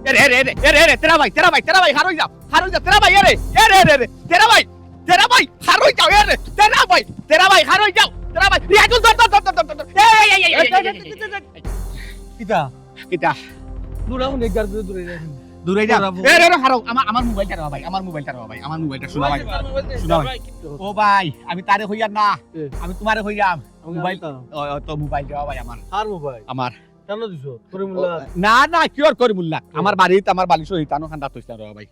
तेरा भाई हारोई जाओ तेरा भाई अरे तेरा भाई हारोई जाओ तेरा भाई हारोई जाओ तेरा भाई रियाजुल কিতা किता দূরা অনেক গার দূরে যাই দূরে যা হারো আমার মোবাইলটা রাও ভাই আমার মোবাইলটা শোনা ভাই ও ভাই আমি তারে হইয়াম না আমি তোমারে হইয়াম মোবাইল তো মোবাইল দাও ভাই আমার আর মোবাইল আমার কেন দিছো করিমুল্লাহ না কি আর করিমুল্লাহ আমার বাড়িতে আমার বালিশ হইতানো খান্দা তইছ না ভাই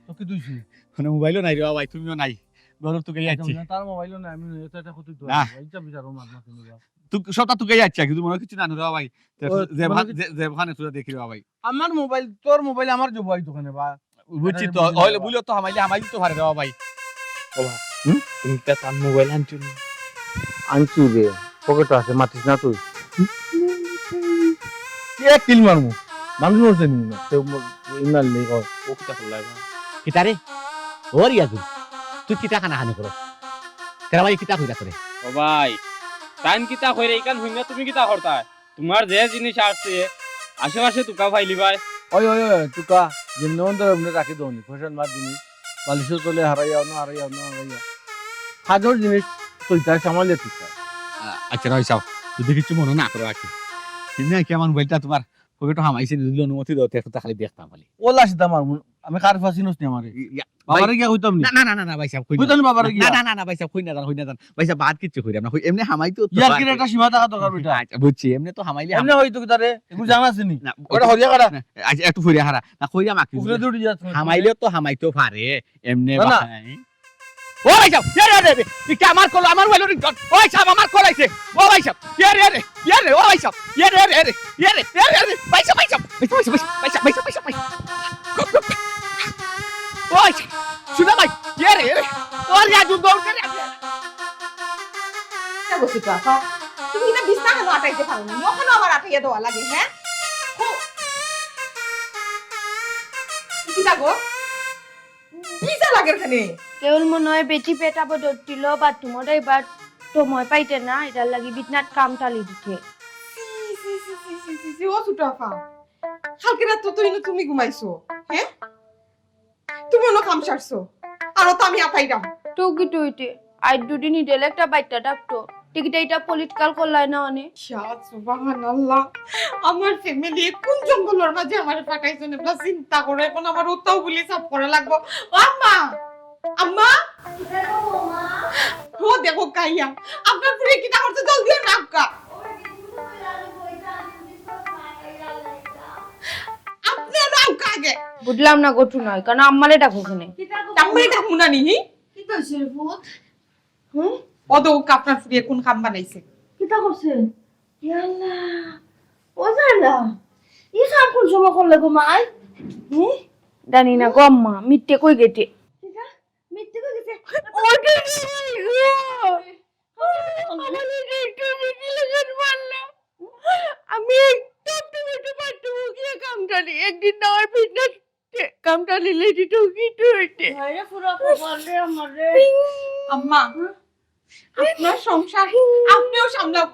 তো কি দিছি মানে মোবাইলও নাই রে ভাই তুমিও নাই গরম তো গই আছি তার মোবাইলও নাই আমি এটা কত দিই না এইটা বিচারো মার না তুমি তুই সবটা তুই গই আছি কিন্তু মনে কিছু না রে ভাই যে ভানে তুই দেখি রে ভাই আমার মোবাইল তোর মোবাইল আমার জব ভাই দোকানে বা বুঝছি তো হইলে বুঝলো তো হামাইলি তো পারে রে ভাই ও ভাই তুমি তা তার মোবাইল আনছি রে পকেটে আছে মাতিস না তুই কে কিল মারমু মানুষ মরছে নি না তো ইনাল নেই কর ও কিটা করলাই কিতারে ওর ইয়াজু তুই কিতা খানা হানি করো তেরা ভাই কিতা কইরা করে ও ভাই টাইম কিতা কইরে ইকান হইনা তুমি কিতা করতা তোমার যে জিনিস আসছে আশেপাশে তুকা ফাইলি ভাই ওই তুকা যে নন্দর আমনে রাখি দউনি ফ্যাশন মার জিনিস বালিশের তলে হারাইয়া হাজার জিনিস তুইটা সামালে তুইটা আচ্ছা রইছাও যদি কিছু মনে না করো আকি কিন্তু কি আমার মোবাইলটা তোমার পকেটে হামাইছে দিল অনুমতি দাও তে খালি দেখতাম খালি ওলা সিধা মারমু আমি কার ফাসিনস নি আমারে বাবারে গিয়া কইতাম নি না ভাই সাহেব কই কইতাম বাবারে গিয়া না ভাই সাহেব কই না ভাই সাহেব বাদ কিচ্ছু কইরাম না এমনি হামাই তো ইয়ার কি একটা সীমা থাকা দরকার বেটা আচ্ছা বুঝছি এমনি তো হামাইলে এমনি হইতো কি তারে এগুলো জানা আছে নি না ওটা হরিয়া কাটা আচ্ছা একটু ফুরিয়া হারা না কইরা মাকি উপরে দৌড়ি যাচ্ছে হামাইলে তো হামাইতো পারে এমনি না ভাই ও ভাই সাহেব রে তুই কি আমার কল আমার মোবাইল রিং ওই সাহেব আমার কল আইছে ও ভাই সাহেব রে ও ভাই সাহেব রে ভাই সাহেব ওই শুনা ভাই রে ওর রাজু দৌড় করে বসে তো আপা তুমি না বিছনা কেন আটাইতে পারো না ওখানে আবার আটাইয়া দেওয়া লাগে হ্যাঁ কি লাগো বিছা লাগে এখানে কেবল মনে হয় বেটি পেটাবো ধরছিল বা তোমার এবার সময় পাইতে না এটার লাগি বিছনাত কাম টালি দিতে ও সুটাফা কালকে রাত তো তুমি ঘুমাইছো হ্যাঁ তুমি অন্য কাম সারছো আর তো আমি আটাইরাম টুকি টুইতে আই দুদিন ইডেল একটা বাইটা ডাকতো টিকিটা এটা পলিটিক্যাল করলাই না অনেক সুবহানাল্লাহ আমার ফ্যামিলি কোন জঙ্গলের মাঝে আমারে পাঠাইছেন না চিন্তা করে এখন আমার ওটাও বলি সব করে লাগবো আম্মা ও দেখো কাইয়া আপনার পুরে কিটা করতে জলদি নাকা আপনি নাও কাগে বুঝলাম না গটু নয় কারণ আম্মালে ডাকো ওখানে আম্মাই ডাকু না নি কি কইছে ভূত ও তো আপনার পুরে কোন কাম বানাইছে কিটা করছে ইয়াল্লাহ ও জানা ই কাম কোন সময় করলে গো মাই জানি না গো আম্মা মিথ্যে কই গেটে মিথ্যে কই গেছে ওটা আমি একদম টমেটো পাট্টু গিয়ে কামটা নি একদিন না আর ফিটনেস কামটা নিলে দিতো কি হইতে আরে পুরো বলরে আমারে আম্মা আপনার সংসার আপনিও সামলাও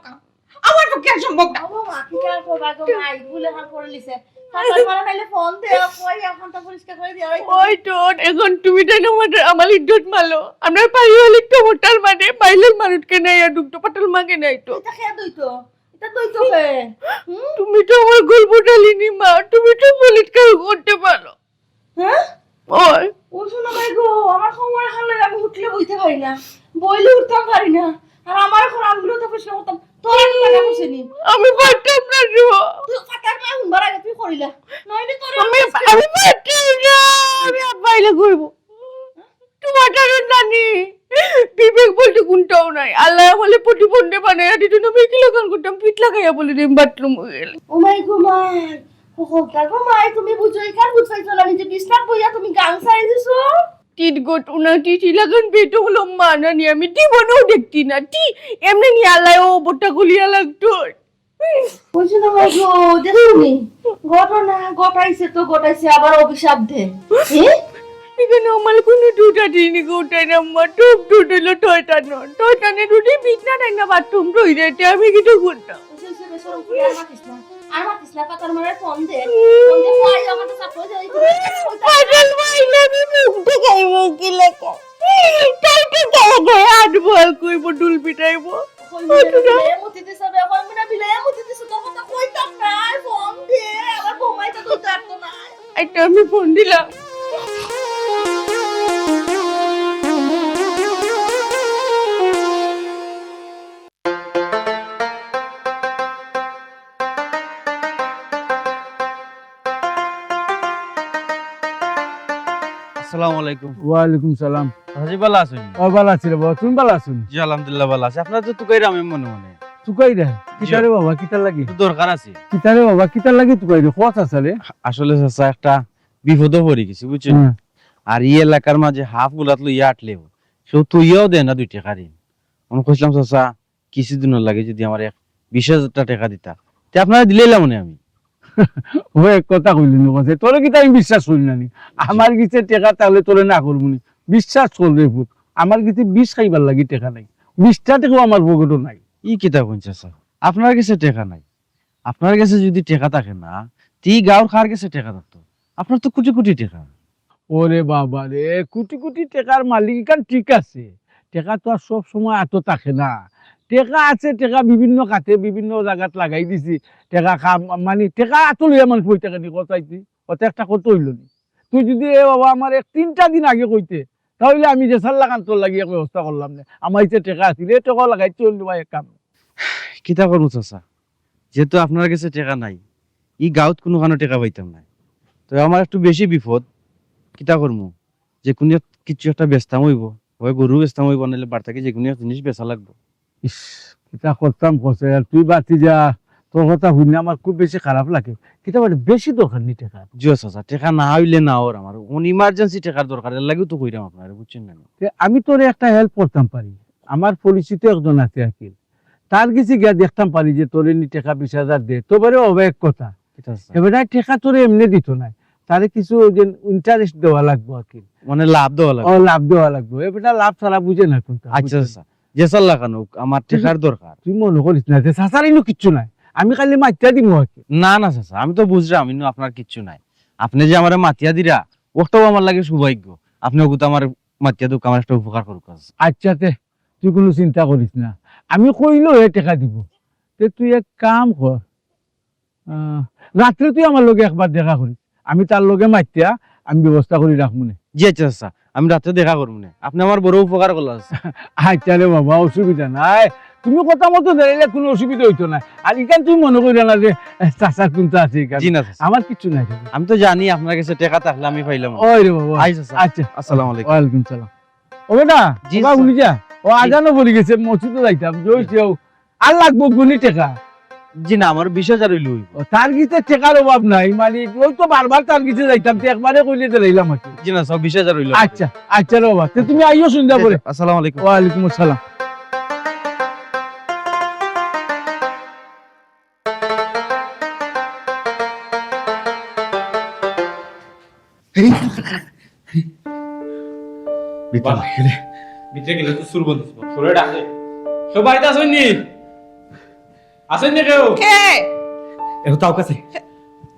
আমার পক্ষে আর সম্ভব না ও মা কি আর করবা গো মাই ভুলে হাল করে লিছে তারপর মারা খাইলে ফোন দেও কই এখন তো পরিষ্কার করে দিও ওই তো এখন তুমি জানো আমার ইজ্জত মারলো আমরা পাইলে টমেটোর মানে পাইলে মানুষকে নাই আর দুটো পটল মাগে নাই তো এটা খেয়া দইতো এটা দইতো হে তুমি তো আমার গল্পটা লিনি মা তুমি তো পলিটিক্যাল করতে পারো হ্যাঁ ওই ও শোনো ভাই গো আমার সময় হালে আমি উঠলে বইতে পারি না বইলে উঠতে পারি না আর আমার এখন আমগুলো তো প্রশ্ন করতাম তোর আমি টাকা বসেনি আমি পারতাম না গো তুই ফাটার না হুমবার আগে তুই করিলা নইলে তোর আমি পারতাম না আমি বাইরে ঘুরবো তোমাটার নানি বিবেক বলতে কোনটাও নাই আল্লাহ বলে প্রতিবন্ধে বানায় দিত না আমি কি লাগান করতাম পিঠ লাগাইয়া বলে দিম বাথরুম গেল ও মাই গো মাই তারপর মাই তুমি বুঝোই কার বুঝাই চলা নিজে বিছনাত বইয়া তুমি গান সারি দিছো টিট গোট উনা টিটি লাগান পেটো হলো মানা নি আমি জীবনেও দেখতি না টি এমনি নি আল্লাহ ও বোটা গুলিয়া লাগতো বুঝছো না ভাই গো দেখুনি ঘটনা ঘটাইছে আবার অভিশাপ দে এখানে আমার কোনো দুটা দিন গোটাই না আমার টুপ টুটলো টয়টানে দুটি বিছনা নাই না বাথরুম রই রেতে আমি কিছু করতাম আর মাতিস না পাতার মারে ফোন দে এখন তো সাপোজ পাগল মাইলে আমি মুখ দেখাইব কি লেখা কালকে গায়ে আট বল কইব ডুল পিটাইব মতি দিছে এখন মিনা বিলে মতি দিছে তখন তো কইতাম না ফোন দিয়ে আমার ঘুমাইতে তো পারতো না একটা আমি ফোন দিলাম আসসালামু আলাইকুম। ওয়ালাইকুম সালাম। হাজি ভালো আছেন? ও ভালো আছি রে বাবা, তুমি ভালো আছো? জি আলহামদুলিল্লাহ ভালো আছি। আপনার তো তুকাইরা আমি মনে মনে তুকাই রে কিতারে বাবা, কিতার লাগি? একটু দরকার আছে। কিতারে বাবা, কিতার লাগি তুকাই রে? কথা আছে রে। আসলে চাচা একটা বিপদে পড়ে গেছি বুঝছেন। আর এই এলাকার মাঝে হাফ গুলাত লইয়া আটলেও সেও তুইয়াও দেয় না 2 টাকা ঋণ। আমি কইলাম চাচা কিছুদিনের লাগে যদি আমার 20,000 টাকা দিতা তে আপনারা দিলেইলাম মনে আমি। ও এক কথা কইলি নি কথা, তোরে কিতা আমি বিশ্বাস করি না নি। আমার কাছে টাকা তাহলে তোরে না করবো নি। বিশ্বাস করবে পুত, আমার কাছে 20 খাইবার লাগি টাকা নাই, 20টা টাকাও আমার পকেটও নাই। ই কিতা কোন চাচা, আপনার কাছে টাকা নাই? আপনার কাছে যদি টাকা থাকে না তি গাঁর খার কাছে টাকা থাকতো। আপনার তো কোটি কোটি টাকা। ওরে বাবা রে, কোটি কোটি টাকার মালিক কান ঠিক আছে, টাকা তো আর সব সময় এত থাকে না। টাকা আছে, টাকা বিভিন্ন খাতে বিভিন্ন জায়গাত লাগাই দিছি। টাকা খাম মানে টাকা এত লইয়া মানুষ কই টাকা নি কথাইছি, অত একটা কত হইল নি। তুই যদি এ বাবা আমার 3টা দিন আগে কইতে তাহলে আমি যে সাল লাগান তোর লাগিয়ে ব্যবস্থা করলাম না। আমার ইচ্ছে টাকা আছিল, এ টাকা লাগাই চল ভাই এক কাম। কিতা করবো চাচা, যেহেতু আপনার কাছে টাকা নাই ই গাঁত কোনো কারণে টাকা পাইতাম না। তো আমার একটু বেশি বিপদ, কিতা করবো, যে কোনো কিছু একটা বেচতাম হইব, হয় গরু বেচতাম হইব, নাহলে বাড়তাকে যে কোনো জিনিস বেচা লাগবো। ইস, কিতা করতাম কসে, আর তুই বাতি যা, তোর কথা শুনে আমার খুব বেশি খারাপ লাগে। কিতা বলে বেশি দরকার নি টাকা। জিও চাচা, টাকা না হইলে না ওর আমার ইমার্জেন্সি টাকার দরকার, এর লাগেও তো কইরাম আপনার, বুঝছেন না? আমি তোর একটা হেল্প করতাম পারি। আমার পরিচিত একজন আছে আকিল, তার কাছে গিয়া দেখতাম পারি যে তোর এমনি টাকা 20,000 দে। তোবারে অবাক কথা, এবারে টাকা তোর এমনি দিত না, তারে কিছু যে ইন্টারেস্ট দেওয়া লাগবো আকিল, মানে লাভ দেওয়া লাগবে। লাভ দেওয়া লাগবো। এবারে লাভ ছাড়া বুঝে না কোনটা। আচ্ছা চাচা, যে চাল লাগানো আমার টাকার দরকার। তুই মনে করিস না যে সাসারিনো কিচ্ছু নাই, আমি খালি মাইটা দিব আকিল। না না চাচা, আমি তো বুঝলাম ইনো আপনার কিচ্ছু নাই। আপনি যে আমার মাতিয়া দিরা ওটাও আমার লাগে সৌভাগ্য। আপনি ওগুতো আমার মাতিয়া দুঃখ আমার একটা উপকার করুক। আচ্ছা তে তুই কোনো চিন্তা করিস না, আমি কইলো এ টাকা দিব। তে তুই এক কাম কর, রাত্রে তুই আমার লগে একবার দেখা করিস, আমি তার লগে মাইতিয়া আমি ব্যবস্থা করে রাখবো না। জি আচ্ছা চাচা, আমি রাতে দেখা করবো না, আপনি আমার বড় উপকার করলেন। আচ্ছা রে বাবা, অসুবিধা নাই, তুমি কথা মতো দাঁড়াইলে কোনো অসুবিধা হইতো না। আর এখান তুমি মনে করি না যে চাষার কোনটা আছে এখানে। জি না চাচা, আমার কিচ্ছু নাই। আমি তো জানি আপনার কাছে টাকা থাকলে আমি পাইলাম। ওই রে বাবা, আচ্ছা আচ্ছা, আসসালামু আলাইকুম। ওয়ালাইকুম সালাম। ও বেটা, জি বাবা স্যার। উনি যা, ও আজানও বলে গেছে, মসজিদে যাইতাম, জয়সেও আর লাগবো গুনি টাকা। জি না, আমার 20,000 হইল। ও, তার গিতে টাকার অভাব নাই, মানে ওই তো বারবার তার গিতে যাইতাম, তো একবারে কইলে দিলাম আর কি। জি না সব 20,000 হইল। আচ্ছা আচ্ছা রে বাবা, তো তুমি আইও সন্ধ্যা পরে। আসসালামু আলাইকুম। ওয়ালাইকুম আসসালাম। ভিতরে গেলে তো সুর বলতেছ, সুরে ডাকে সবাই তো আসেননি, আসেননি কেউ? কে? এও তাও কাছে।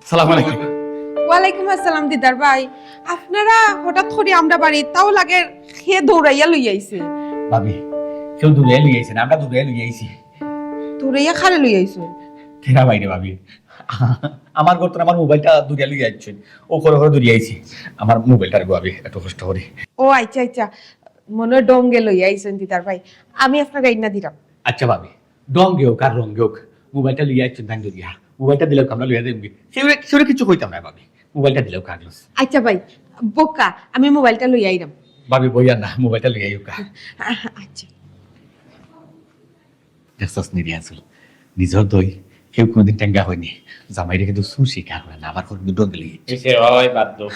সালাম আলাইকুম। ওয়ালাইকুম আসসালাম দিদার ভাই, আপনারা হঠাৎ করে আমরা বাড়ি তাও লাগে খেয়ে দৌড়াইয়া লই আইছে। ভাবি কেউ দূরে লই আইছে না, আমরা দূরে লই আইছি। দৌড়াইয়া খারে লই আইছো? তেরা বাইরে ভাবি, আমার ঘর তো আমার মোবাইলটা দূরে লই আইছে, ও করে করে দূরে আইছি আমার মোবাইলটা রে ভাবি, এত কষ্ট করে। ও আচ্ছা আচ্ছা, মনে ডঙ্গে লই আইছেন দিদার ভাই, আমি আপনার গাইড না দিলাম। আচ্ছা ভাবি, ডঙ্গে হোক আর রঙ্গে হোক মোবাইলটা লই আইছেন দান দিয়া, মোবাইলটা দিলেও আমরা লইয়া দেবি, সেগুলো কিছু কইতাম না ভাবি, মোবাইলটা দিলেও কাগজ। আচ্ছা ভাই বোকা, আমি মোবাইলটা লই আইরাম। ভাবি বইয়া না, মোবাইলটা লই আইও কা। আচ্ছা দেখছস নিরিয়াসুল, নিজর দই কেউ কোনোদিন টেঙ্গা হয়নি, জামাইরে কিন্তু সুশি কার হয় না, আবার কোনো ডঙ্গে লই এসে ওই বাদ দাও,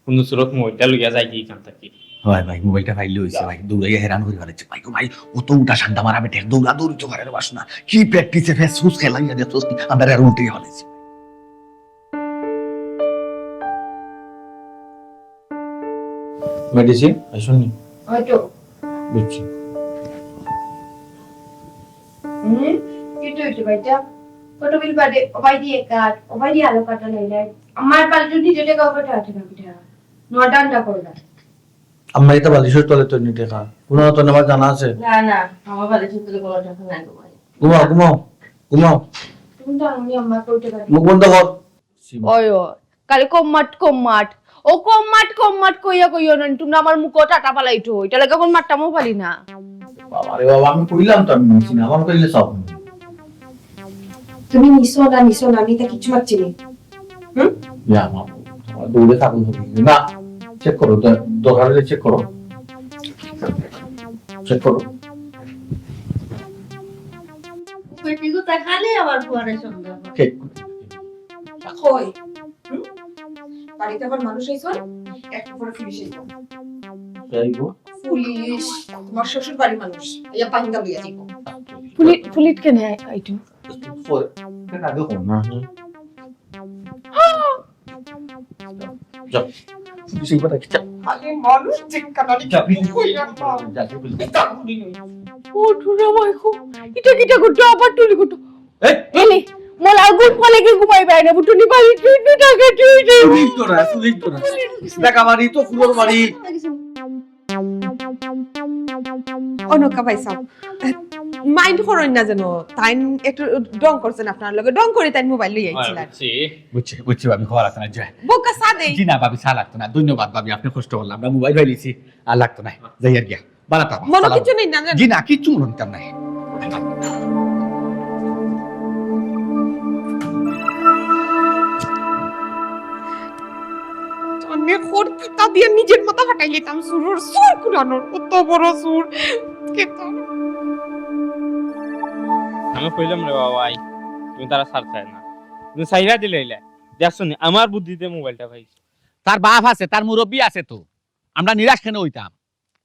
কোন সুরত মোবাইলটা লইয়া যাই কি কাম থাকি। হয় ভাই, মোবাইলটা ফাইলে হইছে ভাই, দৌড়াইয়া হেরান করে ফেলেছে ভাই। ভাই অত উল্টা শান্তা মারা বেটে দৌড়া দৌড়ি তো ঘরের বাসনা, কি প্র্যাকটিসে ফেস সুস খেলাইয়া দেখছস নি, আমরা আর উল্টে ফেলেছি। মেডিসিন আসুননি হয়তো বুঝছি। কি তো হইছে ভাইটা? ফটো বিল বাদে ওবাই দিয়ে কাট ওবাই দিয়ে আলো কাটা লইলে আমার পাল যদি যেটা কাউকে ঠাঠে না পিঠা নডানটা করলা আমরা এটা বালিশের তলে তো নিতে খা কোনো তো আমার জানা আছে না না আমার বাড়ি থেকে বড় টাকা নাই গো ঘুমাও ঘুমাও ঘুমাও তুমি তো আমি আম্মা কইতে পারি মুখ বন্ধ কর ওই কালি কম্মাট ও কম্মাট কইয়া না তুমি আমার মুখ টাটা পালাইতো এটা লাগে কোন মাট্টামও পালি না বাবা রে বাবা আমি কইলাম তো আমি নিছি না আমার কইলে সব তুমি নিছো না আমি তা কিছু পাচ্ছি না ইয়া মা দৌড়ে থাকুন না চেক করো দরকার হলে চেক করো চেক করো পেটি গো তা খালি আবার ফুয়ারে সঙ্গে চেক কই বাড়িতে আবার মানুষ আইছো একটু পরে পুলিশ আইবো যাইবো পুলিশ তোমার শ্বশুর বাড়ির মানুষ ইয়া পাহিঙ্গা লইয়া যাইবো পুলিট কেন আইতো পরে না দেখো না যাও পুলিশ এইবার একটা আরে মানুষ ঠিক কাটালি চাবি কইরা যাকে বলি ও ঠুরা মাইকো এটা করতে আবার তুলি করতে এই এলে মোলা আগুন পলে কে ঘুমাই বাইরে বুটুনি বাড়ি তুই টাকা তুই পুলিশ তোরা দেখ আমারই তো ফুলোর বাড়ি অনকা পাইছা মাইন্ড করুন না যেন তাই একটু ডং করছেন আপনার লগে ডং করে তাই মোবাইল লই আইছিলেন বুঝছি ভাবি খাওয়া লাগতো না জয় বোকা সাদে জি না ভাবি চা লাগতো না ধন্যবাদ ভাবি আপনি কষ্ট করলাম আমরা মোবাইল ফাইলিছি আর লাগতো না যাই আর গিয়া বানাতাম মনে কিছু নেই না জি না কিচ্ছু মনে নিতাম নাই অনেক খোর কিতা দিয়ে নিজের মাথা ফাটাই লিতাম সুর কুরানোর কত বড় সুর কিতা আমি কইলাম রে বাবাই তুমি তারা সার চাই না তুমি চাইরা দিলে দেখছো নি আমার বুদ্ধিতে মোবাইলটা পাইছি তার বাপ আছে তার মুরব্বী আছে তো আমরা নিরাশ কেন হইতাম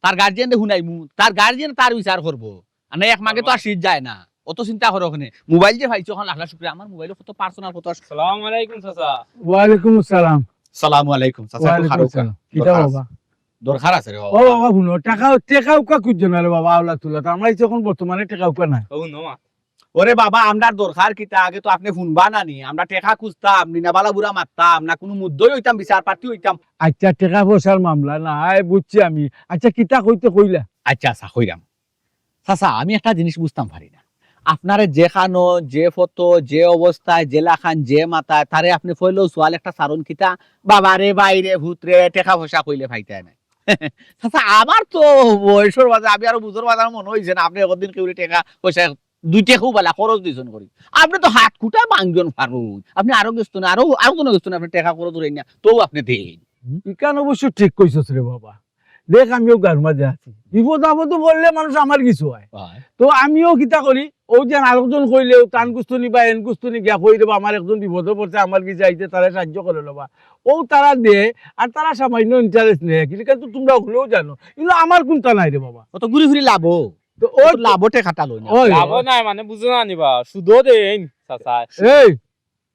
তার গার্জিয়ান শুনাইমু তার গার্জিয়ান তার বিচার করবো আর না এক মাগে তো আর শীত যায় না অত চিন্তা করো ওখানে মোবাইল যে পাইছো এখন আল্লাহ শুকরিয়া আমার মোবাইলে কত পার্সোনাল কত আসসালামু আলাইকুম চাচা ওয়ালাইকুম আসসালাম সালামু আলাইকুম চাচা ওয়ালাইকুম খারো আসসালাম কিটা বাবা দরকার আছে রে ও বাবা শুনো টাকা উকা খুঁজছো না রে বাবা আওলা তুলা তো আমরা এখন বর্তমানে টাকা উকা নাই ও নোমা ওরে বাবা আমরার দরকার কিতা আগে তো আপনি ফোন বানানি আমরা টেকা খুঁজতাম নিনাবালা বুড়া মারতাম না কোনো মুদ্দই হইতাম বিচার পার্টি হইতাম আচ্ছা টাকা পয়সার মামলা নাই বুঝছি আমি আচ্ছা কিতা কইতে কইলা আচ্ছা আচ্ছা হইরাম চাচা আমি একটা জিনিস বুঝতাম পারি না আপনারে যেখানো যে ফটো যে অবস্থায় জেলা খান যে মাথায় তারে আপনি ফইলেও সোয়াল একটা সারণ কিতা বাবারে বাইরে ভূতরে টেকা পয়সা কইলে ফাইতে না চাচা আমার তো বয়সের বাজে আমি আরো বুঝোর বাজার মনে হয়েছে না আপনি একদিন কেউ টেকা পয়সা দুইটা খুব বেলা খরচ দিয়েছেন করি আপনি তো হাত কুটা বাংজন ফারুক আপনি আরো গেছেন না আরো কোনো গেছেন আপনি টেকা খরচ ধরে না তো আপনি দেন ইকান অবশ্য ঠিক কইছস রে বাবা দেখ আমিও গার মাঝে আছি বিপদ আপদ বললে মানুষ আমার কিছু হয় তো আমিও কিতা করি ও যে আরেকজন কইলেও টান কুস্তুনি বা এন কুস্তুনি গিয়া কই দেবা আমার একজন বিপদে পড়ছে আমার কিছু আইতে তারা সাহায্য করে লবা ও তারা দে আর তারা সামান্য ইন্টারেস্ট নেয় কিন্তু তোমরা হলেও জানো কিন্তু আমার কোনটা নাই রে বাবা অত ঘুরি ঘুরি লাভ তো ও লাভ টেকাটা লই না ওই লাভ নাই মানে বুঝো না নিবা সুদও দেন চাচা এই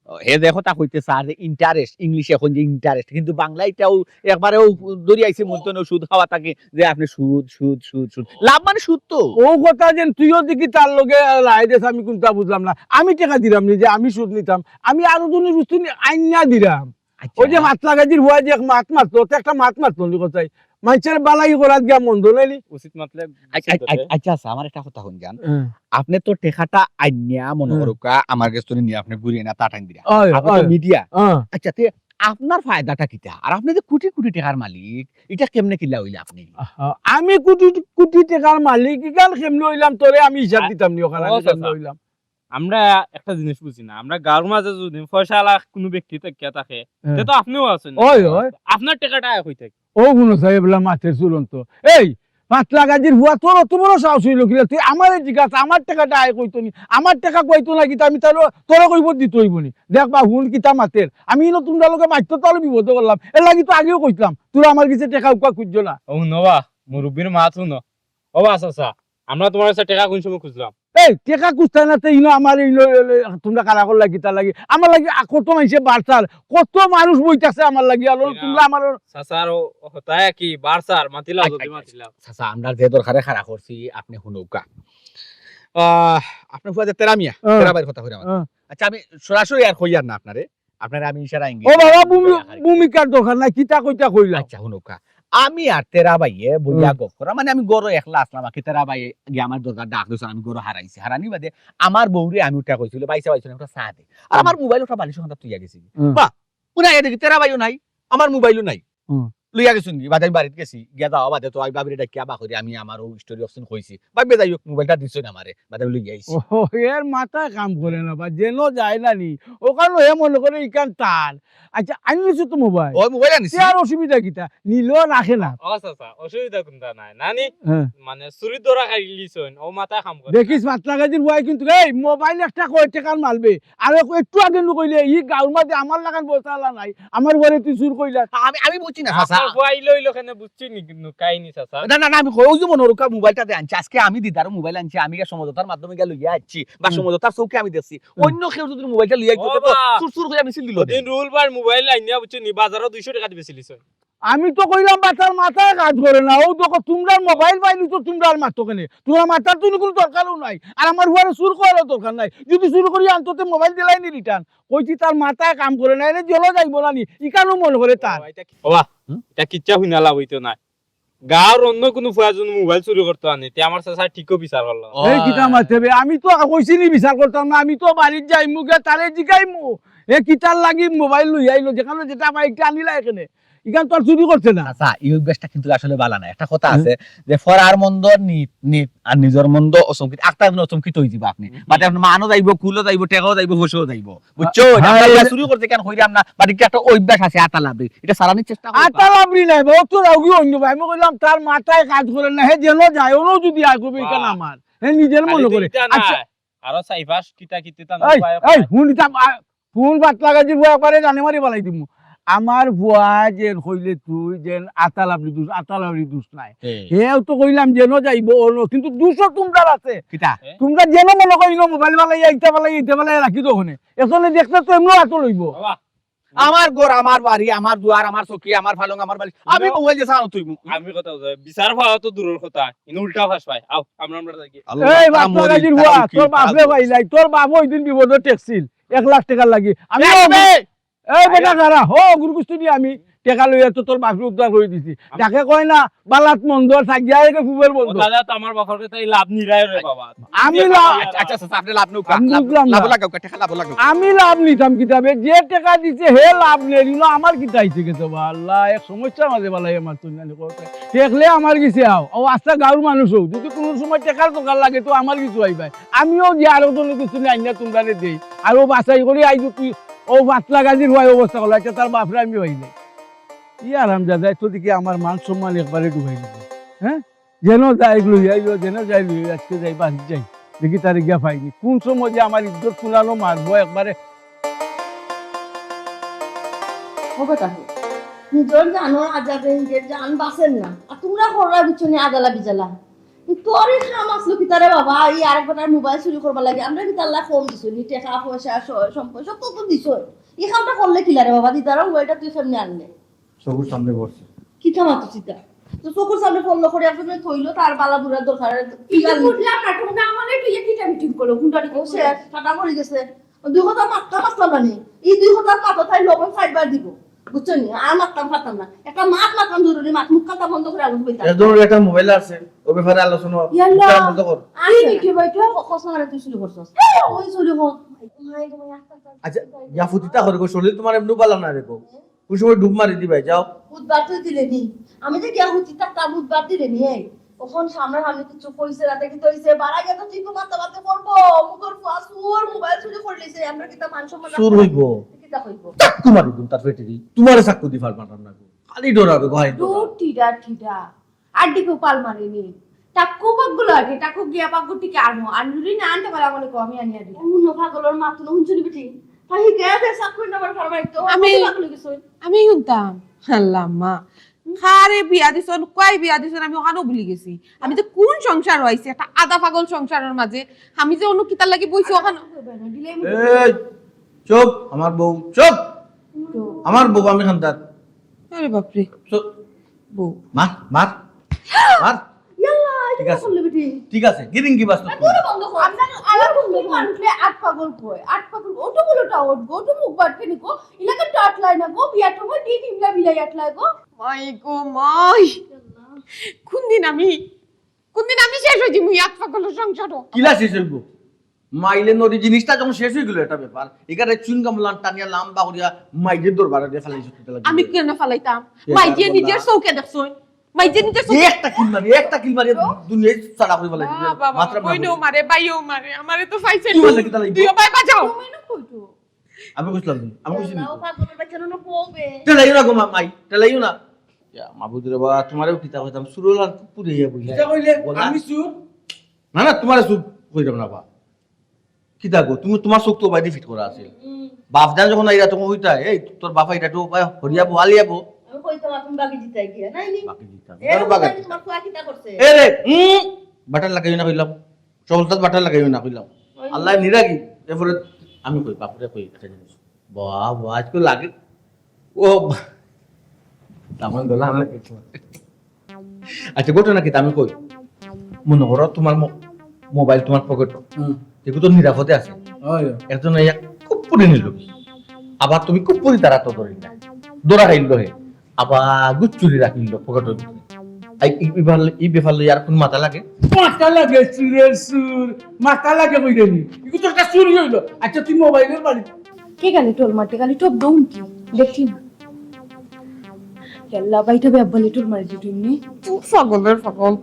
হে দেখো তা কইতে স্যার ইন্টারেস্ট ইংলিশে এখন যে ইন্টারেস্ট কিন্তু বাংলা এটাও একবারেও দড়ি আইছে মূলত সুদ খাওয়া থাকে যে আপনি সুদ সুদ সুদ সুদ লাভ মানে সুদ তো ও কথা যেন তুইও দেখি তার লগে লাই দেশ আমি কোনটা বুঝলাম না আমি টাকা দিলাম নি যে আমি সুদ নিতাম আমি আরো জনের বস্তু আইনা দিলাম ওই যে মাতলা গাজির ভুয়া যে মাত মারতো একটা মাত মারতো নি কথাই মানুষের বালাই করাত গিয়া মন্দ নাইলি উচিত মাতলে আচ্ছা আচ্ছা আমার একটা কথা শুন জান আপনি তো টেকাটা আইনিয়া মনে করুকা আমার কাছে তো নিয়ে আপনি ঘুরিয়ে না তাটাইন দিরা আপনি তো মিডিয়া আচ্ছা তে আপনার ফায়দাটা কিটা আর আপনি যে কোটি কোটি টাকার মালিক এটা কেমনে কিলা হইলা আপনি আমি কোটি কোটি টাকার মালিক গাল কেমনে হইলাম তোরে আমি হিসাব দিতাম নি ওখানে আমি কেমনে হইলাম আমরা একটা জিনিস বুঝি না আমরা গাঁর মাঝে যদি পয়সাওয়ালা কোনো ব্যক্তি থাকে তে তো আপনিও আছেন ওই ওই আপনার টাকাটা হই থাকে ও গুনো সাহেব বলা মাছের চুলন্ত এই পাতলা গাজির ভুয়া তোর অত বড় সাহস হইল কিলা তুই আমার জিজ্ঞাসা আমার টাকাটা আয় কইতো নি আমার টাকা কইতো না কিতা আমি তার তোরা কইব দিত হইব নি দেখ বা হুন কিতা মাতের আমি তোমরা লোকে মারতো তাহলে বিপদ করলাম এর লাগি তো আগেও কইতাম তোরা আমার কাছে টাকা উকা খুঁজছো না ও নবা মুরব্বির মাত শুনো ও চাচা আমরা তোমার কাছে টাকা কোন সময় খুঁজলাম এই টাকা কুস্তা না তো আমার তোমরা কারা করলা কিতা লাগি আমার লাগি কত মানুষে বাড়ছার কত মানুষ বইতাছে আমার লাগি আলো তোমরা আমার চাচার হতায় কি বারসার মাতিলা যদি মাতিলা চাচা আমরা যে দরকারে খাড়া করছি আপনি শুনুকা আপনার ফুয়া যে তেরামিয়া হ্যাঁ। তেরাবাইয়ের কথা কইরা হ্যাঁ। আচ্ছা আমি সরাসরি আর কইয়ার না আপনারে আমি ইশারা ইঙ্গিত ও বাবা ভূমিকার দরকার নাই কিতা কইতা কইলা আচ্ছা হুনুকা আমি আর তেরাবাইয়ে বইয়া গপ করা মানে আমি গরো একলা আসলাম আকি তেরাবাইয়ে গিয়ে আমার দরকার ডাক দিয়েছে আমি গরো হারাইছি হারানি বাদে আমার বউরে আমি ওটা কইছিল বাইসা একটা চা দে আর আমার মোবাইল ওটা বালিশ ওখানে তুইয়া গেছি বাহ উনা এ দেখি তেরাবাইও নাই আমার মোবাইলও নাই লইয়া গেছুন কি বাদে আমি বাড়িতে গেছি গিয়া দাও বাদে তো আমি বাবিরে ডাকি আবা করি আমি আমার ও স্টোরি অপশন কইছি ভাববে যাই হোক মোবাইলটা দিছ না আমারে বাদে লইয়া আইছি ও এর মাথায় কাম করে না বা যেন যায় না নি ওখানে হে মনে করে ইকান তার আচ্ছা আনি নিছো তো মোবাইল ওই মোবাইল আনিছি আর অসুবিধা কিতা নিলো রাখে না চাচা অসুবিধা কোনটা নাই নানি হ্যাঁ। মানে চুরি দরা খাইলিছন ও মাথা কাম করে দেখিস মাতলা গাজির বয় কিন্তু এই মোবাইল একটা কয় টাকার মালবে আর একটু আগে নু কইলে ই গাউর মাঝে আমার লাগান বসালা নাই আমার ঘরে তুই চুর কইলা আমি আমি বুঝছি না চাচা আপনার ফুয়াই লইলো কেন বুঝছি নি কিন্তু কাহিনী চাচা না না না আমি কই যে মনোরকা মোবাইলটা দে আনছি আজকে আমি দিদার মোবাইল আনছি আমি গিয়ে সমঝোতার মাধ্যমে গিয়ে লইয়া আসছি বা সমঝোতার চৌকে আমি দেখছি অন্য কেউ যদি মোবাইলটা লইয়া দিত তো সুর সুর করে আমি সিল দিল দিন রুল বার মোবাইল আইনিয়া বুঝছি নি বাজারে 200 টাকা দিবে লিছন আমি তো কইলাম বাচ্চার মাথায় কাজ করে না ও তো তোমরা মোবাইল পাইলি তো তোমরা আর মারতো কেন তোমার মাথার তো কোনো দরকারও নাই আর আমার হুয়ারে চুর করারও দরকার নাই যদি চুর করি আনতে মোবাইল দিলাই নি রিটার্ন কইছি তার মাথায় কাম করে না এনে জল যাইব না নি ইকানো মনে করে তার বাবা এটা কিচ্ছা হুইনা লাভ হইতো না গাঁর অন্য কোনো ফুয়া যদি মোবাইল চুরি করতে আনে তে আমার চাচা ঠিকও বিচার করলো এই কিতা মারতে আমি তো কইছি নি বিচার করতাম না আমি তো বাড়ির যাইমু গে তারে জিগাইমু এ কিতার লাগি মোবাইল লই আইলো যেখানে যেটা বাইকটা আনিলা এখানে ইখান তো আর চুরি করছে না আচ্ছা এই অভ্যাসটা কিন্তু আসলে বালা না একটা কথা আছে যে ফরার মন্দ নিত নিত আর নিজের মন্দ অসংকিত আক্তার অসংকিত হই যাবে আপনি বাট আপনি মানও যাইবো কুলও যাইবো টেকাও যাইবো হোসও যাইবো বুঝছো আমরা শুরু করতে কেন হইরাম না বাট একটা অভ্যাস আছে আতা লাভরি এটা সারানোর চেষ্টা করব আটা লাভরি নাই বহুত তো রাউগি অন্য ভাই আমি কইলাম তার মাথায় কাজ করে না হে যেন যায় ওনো যদি আগবে ইখান আমার হে নিজের মনে করে আচ্ছা আরো সাইফাস কিতা কিতা এই এই হুনিতা ফুল বাত লাগাজি বুয়া পারে জানে মারি বালাই দিমু আমার বুয়া যে কইলে তুই যে আতা লাভরি দুষ নাই হেও তো কইলাম যেন যাইবো ওনো কিন্তু দুশো তোমরা আছে কিটা তোমরা যেন মনে করিনো মোবাইল বালাই এইটা বালাই রাখি তো ওখানে এখানে দেখতে তো এমন আতো লইব আমার ঘর আমার বাড়ি আমার দুয়ার আমার চকি আমার ফালং আমার বাড়ি আমি মোবাইল দিয়ে সানো তুই আমি কথা বিচার পাওয়া তো দূরের কথা ইন উল্টা ভাস পাই আও আমরা যাই এই বাপ লাগাজির বুয়া তোর বাপরে ভাইলাই তোর বাপ ওই দিন বিপদ টেক্সিল 1 লাখ টাকা লাগি আমি এই বেটা যারা হো গুরুকুস্তি দিয়ে আমি টেকা লইয়া তো তোর বাপরে উদ্ধার করে দিছি যাকে কয় না বালাত মন্দ থাকিয়া একে ফুবের বন্ধ দাদা তো আমার বাবার কথা এই লাভ নিরাই রে বাবা আমি আচ্ছা আচ্ছা আপনি লাভ নুকা আমি বুঝলাম না। লাভ লাগাও টাকা লাভ লাগাও আমি লাভ নিতাম কিতাবে যে টাকা দিছে হে লাভ নেই না আমার কিতা আইছে গেছে বা আল্লাহ এক সমস্যার মাঝে বালাই আমার তুই জানি করতে দেখলে আমার কিছু আও ও আস্তা গাঁর মানুষ হোক যদি কোনো সময় টাকার দরকার লাগে তো আমার কিছু আইবাই আমিও যে আরো তো কিছু নাই না তোমরা দেই আর ও বাছাই করে আইজো তুই ও বাতলা গাজির হয় অবস্থা হলো আচ্ছা তার বাপরে আমি হইলে ই আরাম দাদা তো দিকে আমার মান সম্মান একবারে ডুবাই দিবে হ্যাঁ যেন যাই লইয়াইলো যেন যাই লই আজকে যাই বাড়ি যাই দেখি তার গিয়া পাইনি কোন সময় যে আমার ইজ্জত কুলানো মারবো একবারে নিজের জানো আজাদে নিজের জান বাঁচেন না আর তোমরা করলা বিচনে আদালা বিজালা তোরই খাম আসলো কি তারে বাবা এই আরেকবার মোবাইল চুরি করবা লাগে আমরা কি তাল্লা কম দিছো নি টাকা পয়সা সম্পদ সব তো দিছো এই কামটা করলে কি লাগে বাবা দিদারা ওইটা তুই সামনে আনলে সবুজ সামনে বসছে কি থামা তো চিতা তো চকুর সামনে ফলো করে আসলে থইলো তার বালা বুড়া দরকার কি বুঝলাম না তোমরা আমারে তুই কিটা মিটিং করলো গুন্ডারি বসে ফাটা পড়ে গেছে দুই কথা মাত্রা মাত্রা বানি এই দুই কথা মাথা তাই লবণ ফাইবার দিব বুঝছো নি আর মাত্রাম ফাতাম না একটা মাত্রাম জরুরি মাত মুখ কথা বন্ধ করে আলো বইতা এর জন্য একটা মোবাইল আছে ও ব্যাপারে আলোচনা ইয়াল্লাহ বন্ধ কর আমি কি বইতো কষ্ট করে তুই শুরু করছস ওই শুরু হোক আচ্ছা ইয়াফুতিটা করে গো শরীর তোমার এমনি পালাম না রেখো ওই সময় ডুব মারি দিবাই যাও বুধবার তো দিলে নি আমি যে গিয়া হচ্ছি তা বুধবার দিলে নি এই তখন সামনে সামনে কিছু কইছে রাতে কি তইছে বাড়া গিয়া তো ঠিক মাথা মাথা করবো মুখর ফাসুর মোবাইল চুরি করলিছে আমরা কি তা মান সম্মান সুর হইব কিটা হইব চাকু মারি দিম তার পেটেরি তোমারে চাকু দি ফাল পাঠাম না খালি ডরাবে গহাই দূর ঠিডা আড্ডি কো পাল মারিনি টাকু পাগগুলো আগে টাকু গিয়া পাগগুটিকে আনমো আনলুরি না আনতে পারা বলে কমই আনিয়া দি অন্য পাগলর মাথা নুনচুনি বিটি তাই গেছে চাকু নাম্বার ফরমাই তো আমি পাগল গেছই আমি শুনতাম আল্লাহ মা খারে বিয়া দিছন কয় বিয়া দিছন আমি ওখানেও ভুলি গেছি আমি যে কোন সংসার হইছে একটা আদা পাগল সংসারের মাঝে আমি যে অন্য কিতার লাগি বইছি ওখানে এই চুপ আমার বউ চুপ আমার বউ আমি খান্তার আরে বাপ রে চুপ বউ মার মার মার ইয়াল্লাহ ঠিক আছে ঠিক আছে গিরিং কি বাস্তব আমার বন্ধু মানুষলে আট পাগল কই আট পাগল ওটো বলোটা ওটো মুখ বাটকে নিকো ইলাকা টাট লাই না গো বিয়া তো দি দিমলা বিলাই আটলা গো মাই গো মাই কোনদিন আমি শেষ হইছি মুই আত পাগল সংসার কিলা শেষ হইব মাইলে নদী জিনিসটা যখন শেষ হয়ে গেল এটা ব্যাপার এখানে চুনগাম লান টানিয়া লাম্বা করিয়া মাইদের দরবারে দিয়ে ফেলাইছে আমি কেন ফালাইতাম মাই যে নিজের চৌকে দেখছই মাই যে নিজের চৌকে একটা কিল মারি দুনিয়ায় সারা করে ফেলাইছে মাত্র বইনেও মারে বাইও মারে আমারে তো ফাইছে কি বলে কি তাহলে তুইও বাই বাজাও তুমি কইতো আমি কইছিলাম আমি কইছি নাও পাগলের বাচ্চা না পোবে তেলাইও না গো মাই তেলাইও না মাবুদরে বা তোমারও কিতা কইতাম সুরলান পুরে ইয়া বুঝলা এটা কইলে আমি চুপ না না তোমার সুপ কইতাম না বা কিতা গো তুমি তোমার চোখ তো বাইরে ফিট করা আছে বাপ জান যখন আইরা তখন হইতা এই তোর বাপ আইরা তো হরিয়াবো আলিয়াবো আমি কইতাম তুমি বাকি জিতাই গিয়া নাই নি বাকি দিতাম এর তোর বাগা তোমার ফুয়া কিটা করছে এ রে বাটার লাগাইও না কইলাম সবলতাত বাটার লাগাইও না কইলাম আল্লাহ নিরাগি এরপরে আমি কই বাপুরে কই একটা জিনিস বাহ বাহ আজকে লাগে ও তামান দলা আমরা আচ্ছা ঘটনা কি আমি কই মনে করো তোমার মোবাইল তোমার পকেট দেখো তো নিরাপদে আছে একজন ইয়া খুব পড়ে নিল আবার তুমি খুব পরি তারা তো ধরে না দৌড়া খাইল হে আবার গুচ্চুরি রাখিল পকেটের ভিতরে এই বেফাল ইয়ার কোন মাথা লাগে মাথা লাগে সুরের সুর মাথা লাগে কইলেনি ইকু তো একটা চুরি হইলো আচ্ছা তুই মোবাইলের বাড়ি কে গালি টোল মারতে গালি টপ দৌন কি দেখি না কেল্লা বাইটা বেব্বালি টোল মারি দিতুনি তুই পাগলের পাগল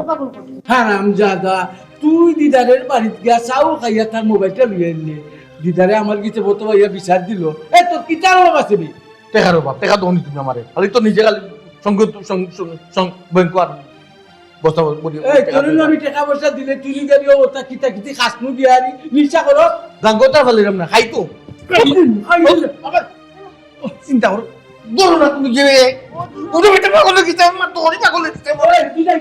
পাগল করে হারাম জাদা তুই দিদারের বাড়িতে গিয়া চাও খাইয়া তার মোবাইলটা লইয়া নিলে দিদারে আমার কিছু বতো ভাইয়া বিচার দিল এ তোর কি চার বাবা আছে টেকা রে বাপ টেকা দৌনি তুমি আমারে খালি তো নিজে খালি সঙ্গে ব্যাংক আর বস্তা এই তোর আমি টাকা পয়সা দিলে তুই গাড়ি ওটা কিতা কিতি খাসনু দিয়ারি নিশা করো গাঙ্গোটা ফেলিলাম না খাই তো আবার চিন্তা করো বলো না তুমি যে ওটা বেটা পাগল কিতে আমার তো ওরি পাগল কিতে বলে তুই যাই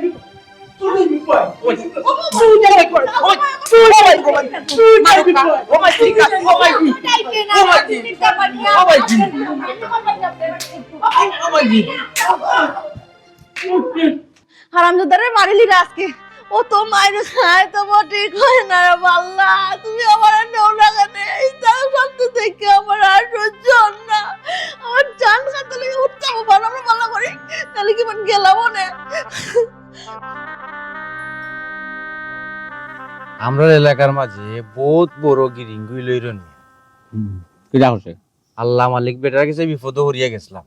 তুই যাই কই তুই যাই কই তুই যাই কই তুই যাই কই ও মাই ঠিক আছে ও মাই জি ও মাই জি ও মাই জি ও মাই জি হারামজাদারে মারিলি রে আজকে ও তো মাইরে খায় তো ঠিক হয় না রে বাল্লা তুমি আমার আর নেও না কেন এই তাও সত্য থেকে আমার আর সহ্য হয় না আমার জান খাতে লেগে উঠতে ভালো আমরা ভালো করি তাহলে কি মানে গেলাম না আমরা এলাকার মাঝে বহুত বড় গিরিঙ্গুই লইরনি কিরা হচ্ছে আল্লাহ মালিক বেটার কাছে বিপদ হরিয়া গেছিলাম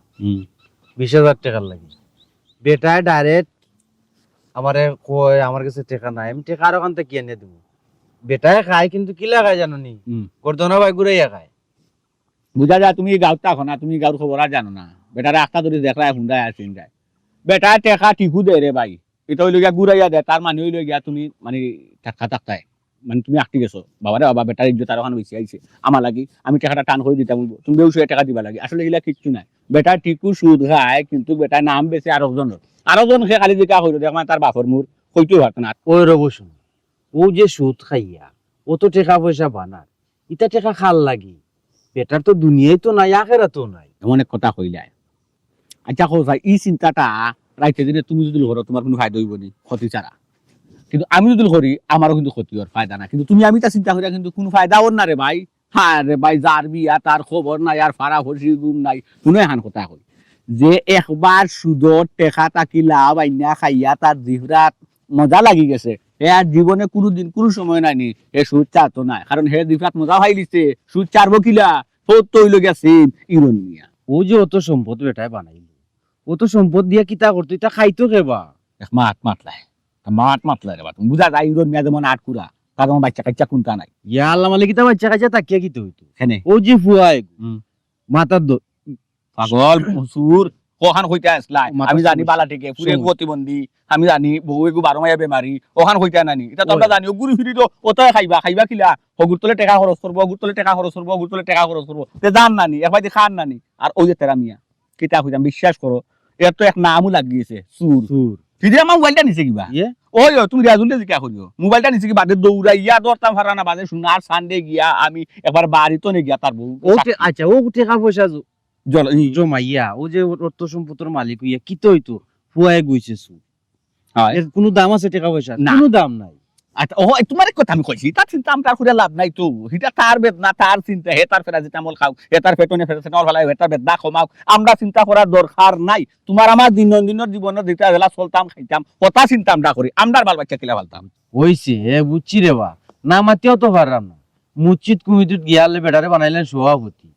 20,000 টাকার লাগি বেটায় ডাইরেক্ট আমারে কয় আমার কাছে টাকা নাই আমি টাকা আর ওখান থেকে কিনে এনে দেবো বেটায় খায় কিন্তু কি লাগায় জানো নি গর্দনা ভাই ঘুরাইয়া খায় বুঝা যায় তুমি গাঁৱত থাকো না তুমি গাঁৱৰ খবৰ আর জানো না বেটারে আস্তা ধরে দেখলাই হুন্ডায় আর চিন্তায় বেটা টেকা ঠিকু দে রে ভাই এটা হইল গিয়া ঘুরাইয়া দে তার মানে হইল গিয়া তুমি মানে টাকা টাকায় মানে তুমি আটকে গেছো বাবারে বাবা বেটার ইজ্জত আর ওখানে বেশি আইছে আমার লাগি আমি টাকাটা টান করে দিতাম বলবো তুমি বেউসে টাকা দিবা লাগি আসলে এগুলা কিচ্ছু নাই বেটা ঠিকু সুদ খায় কিন্তু বেটা নাম বেশি আরোজন সে খালি দিকা হইল দেখ মানে তার বাপর মুর কইতেও পারত না ওই রবসুন ও যে সুদ খাইয়া ও তো টাকা পয়সা বানার ইটা টাকা খাল লাগি বেটার তো দুনিয়ায় তো নাই আখেরা তো নাই এমন এক কথা কইলায় আচ্ছা কোথায় এই চিন্তাটা রাইতে দিনে তুমি যদি করো তোমার কোনো ফায়দা হইব নি ক্ষতি ছাড়া কিন্তু আমি যদি করি আমারও কিন্তু ক্ষতি হওয়ার ফায়দা না কিন্তু তুমি আমি তা চিন্তা করি কিন্তু কোনো ফায়দা ওর না রে ভাই হ্যাঁ রে ভাই যার বিয়া তার খবর নাই আর ফাড়া হরসি গুম নাই কোনো এখান কথা কই যে একবার সুদর টেকা তাকিলা বাইনা খাইয়া তার জিহরাত মজা লাগি গেছে হে আর জীবনে কোনোদিন কোনো সময় নাইনি হে সুদ চারতো নাই কারণ হে জিহরাত মজা ভাই দিছে সুদ চারবো কিলা তোর তৈল গেছে ইরন নিয়া ও যে অত সম্পদ বেটায় বানাইল ও তো সম্পদ দিয়া কিতা করতো এটা খাইতো কেবা মাত মাতলাই রে তুমি বুঝা যায় ইরন মিয়া যেমন আটকুরা তার যেমন বাচ্চা কাচ্চা কোনটা নাই ইয়া আল্লাহ মালিক কিতা বাচ্চা কাচ্চা তাকিয়া কিতে হইতো হেনে ও যে ফুয়াই মাথার পাগল সুর ওখান হইতে আসলাই মাথা আমি জানি সমস্যা। বালা থেকে পুরে সমস্যা। প্রতিবন্ধী আমি জানি বউ এগু 12 মায়া বেমারি ওখান হইতে নানি এটা তো আমরা জানি গুরু ফিরি তো ওটাই খাইবা কিলা হগুর তলে টাকা খরচ করবো হগুর তলে টাকা খরচ করবো তে জান নানি একবার খান নানি আর ওই যে তেরা মিয়া কিতা হইতাম বিশ্বাস করো এর তো এক নামও লাগিয়েছে সুর সুর ফিরে আমার মোবাইলটা নিছে কিবা ইয়ে ওই তুমি রেজুলটা জিজ্ঞা করিও মোবাইলটা নিছে কি বাদে দৌড়াইয়া দরতাম ফারানা বাজে শুনা আর সানডে গিয়া আমি একবার বাড়িতে নে গিয়া তার বউ ও আচ্ছা ও টাকা পয়সা জল জমাইয়া ও যে অর্থ সম্পদের মালিক হইয়া কিতে হইতো ফুয়ায় গইছে সুর হয়। এর কোনো দাম আছে টাকা পয়সা না। কোনো দাম নাই আচ্ছা ও তোমার এক কথা আমি কইছি তার চিন্তা আমার করে লাভ নাই তো এটা তার বেদনা তার চিন্তা হে তার প্যারাসিটামল খাও হে তার পেটনে প্যারাসিটামল ফেলাই হে তার বেদনা কমাও আমরা চিন্তা করার দরকার নাই তোমার আমার দৈনন্দিন জীবনের যেটা বেলা চলতাম খাইতাম কথা চিন্তা আমরা করি আমরা বাল বাচ্চা কিলা ফালতাম হইছে বুঝছি রে বা না মাতিও তো পারলাম না মসজিদ কমিটিত গিয়ালে বেটারে বানাইলেন সভাপতি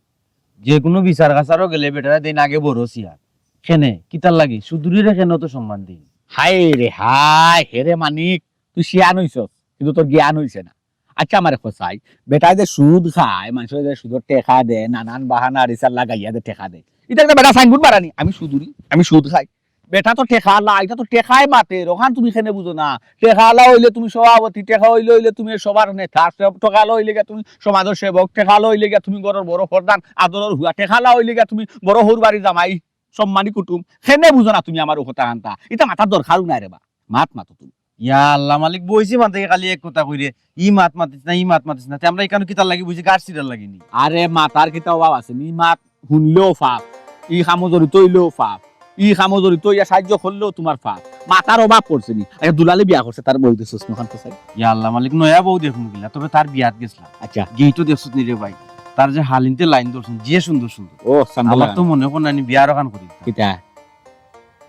যে কোনো বিচার কাছারও গেলে বেটারে দিন আগে বড় সিয়ার খেনে কিতার লাগি সুদূরের খেনে তো সম্মান দিই হাই রে হাই হেরে মানিক তুই শিয়ান হইছস কিন্তু তোর জ্ঞান হইছে না আচ্ছা আমার চাই বেটায় যে সুদ খায় মানুষের যে সুদের টেকা দে নানান বাহানা রিসার লাগাইয়া দে টেকা দে এটা একটা বেটা সাইনবোর্ড বাড়ানি আমি সুদুরি আমি সুদ খাই বেটা তো টেকা লা এটা তো টেকাই মাতে ওখান তুমি খেনে বুঝো না টেকা লা হইলে তুমি সভাপতি টেকা হইলে তুমি সবার নেতা টেকা লা হইলে তুমি সমাজের সেবক টেকা লা হইলে তুমি ঘরের বড় প্রধান আদরের হুয়া টেকা লা হইলে তুমি বড় হৌর বাড়ি জামাই সম্মানী কুটুম খেনে বুঝো না তুমি আমার কথা আনতা এটা মাথার দরকারও নাই রে বা মাতো তুমি ইয়া আল্লাহ মালিক বইছি মানতে খালি এক কথা কইরে ই মাত মাতিস না ই মাত মাতিস না তে আমরা এখানে কিতার লাগি বুঝি গাছ সিটার লাগিনি আরে মাতার কিতা অভাব আছে নি মাত শুনলেও ফাপ ই খামো জড়িত হইলেও ফাপ ই খামো জড়িত ইয়া সাহায্য করলেও তোমার ফাপ মাতার অভাব পড়ছে নি আচ্ছা দুলালে বিয়া করছে তার বউ দিছিস নখান তো চাই ইয়া আল্লাহ মালিক নয়া বউ দেখুন গিলা তবে তার বিয়াত গেছলাম আচ্ছা গেইটো দেখছত নি রে ভাই তার যে হালিনতে লাইন ধরছেন যে সুন্দর সুন্দর ও সামনে আমার তো মনে হয় না বিয়ার ওখান করি কিতা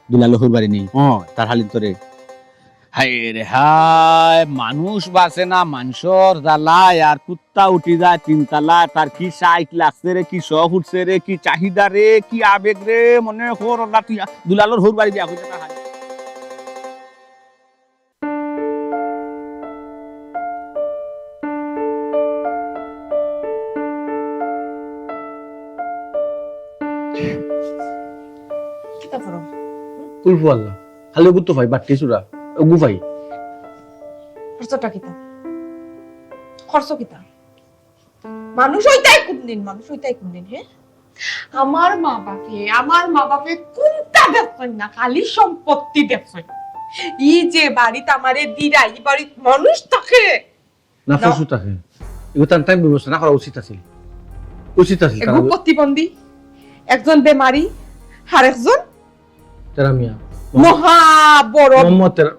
দুলালে হুর বাড়ি নেই ও তার হালিন তোরে হাই রে হাই মানুষ বাসে না মানুষর জ্বালায় আর কুত্তা উঠি যায় তিনতলায় তার কি সাইক লাগছে রে কি শখ উঠছে রে কি চাহিদা রে কি আবেগ রে মনে হর না তুই দুলালোর হুর বাড়ি বিয়া হইতে না কিতা করো কুলফু আল্লাহ খালি গুতো ভাই বাট্টি চুরা গু ভাই খরচটা কিতা খরচ কিতা মানুষ হইতাই কোনদিন হ্যাঁ আমার মা বাপে কোনটা দেখছেন না খালি সম্পত্তি দেখছেন ই যে বাড়িতে আমারে দিরা এই বাড়িত মানুষ থাকে না ফসু থাকে এগুলো তার টাইম বিবেচনা করা উচিত আছিল এগু প্রতিবন্ধী একজন বেমারি আর একজন তেরা মিয়া মহা বড় মোহাম্মদ তেরা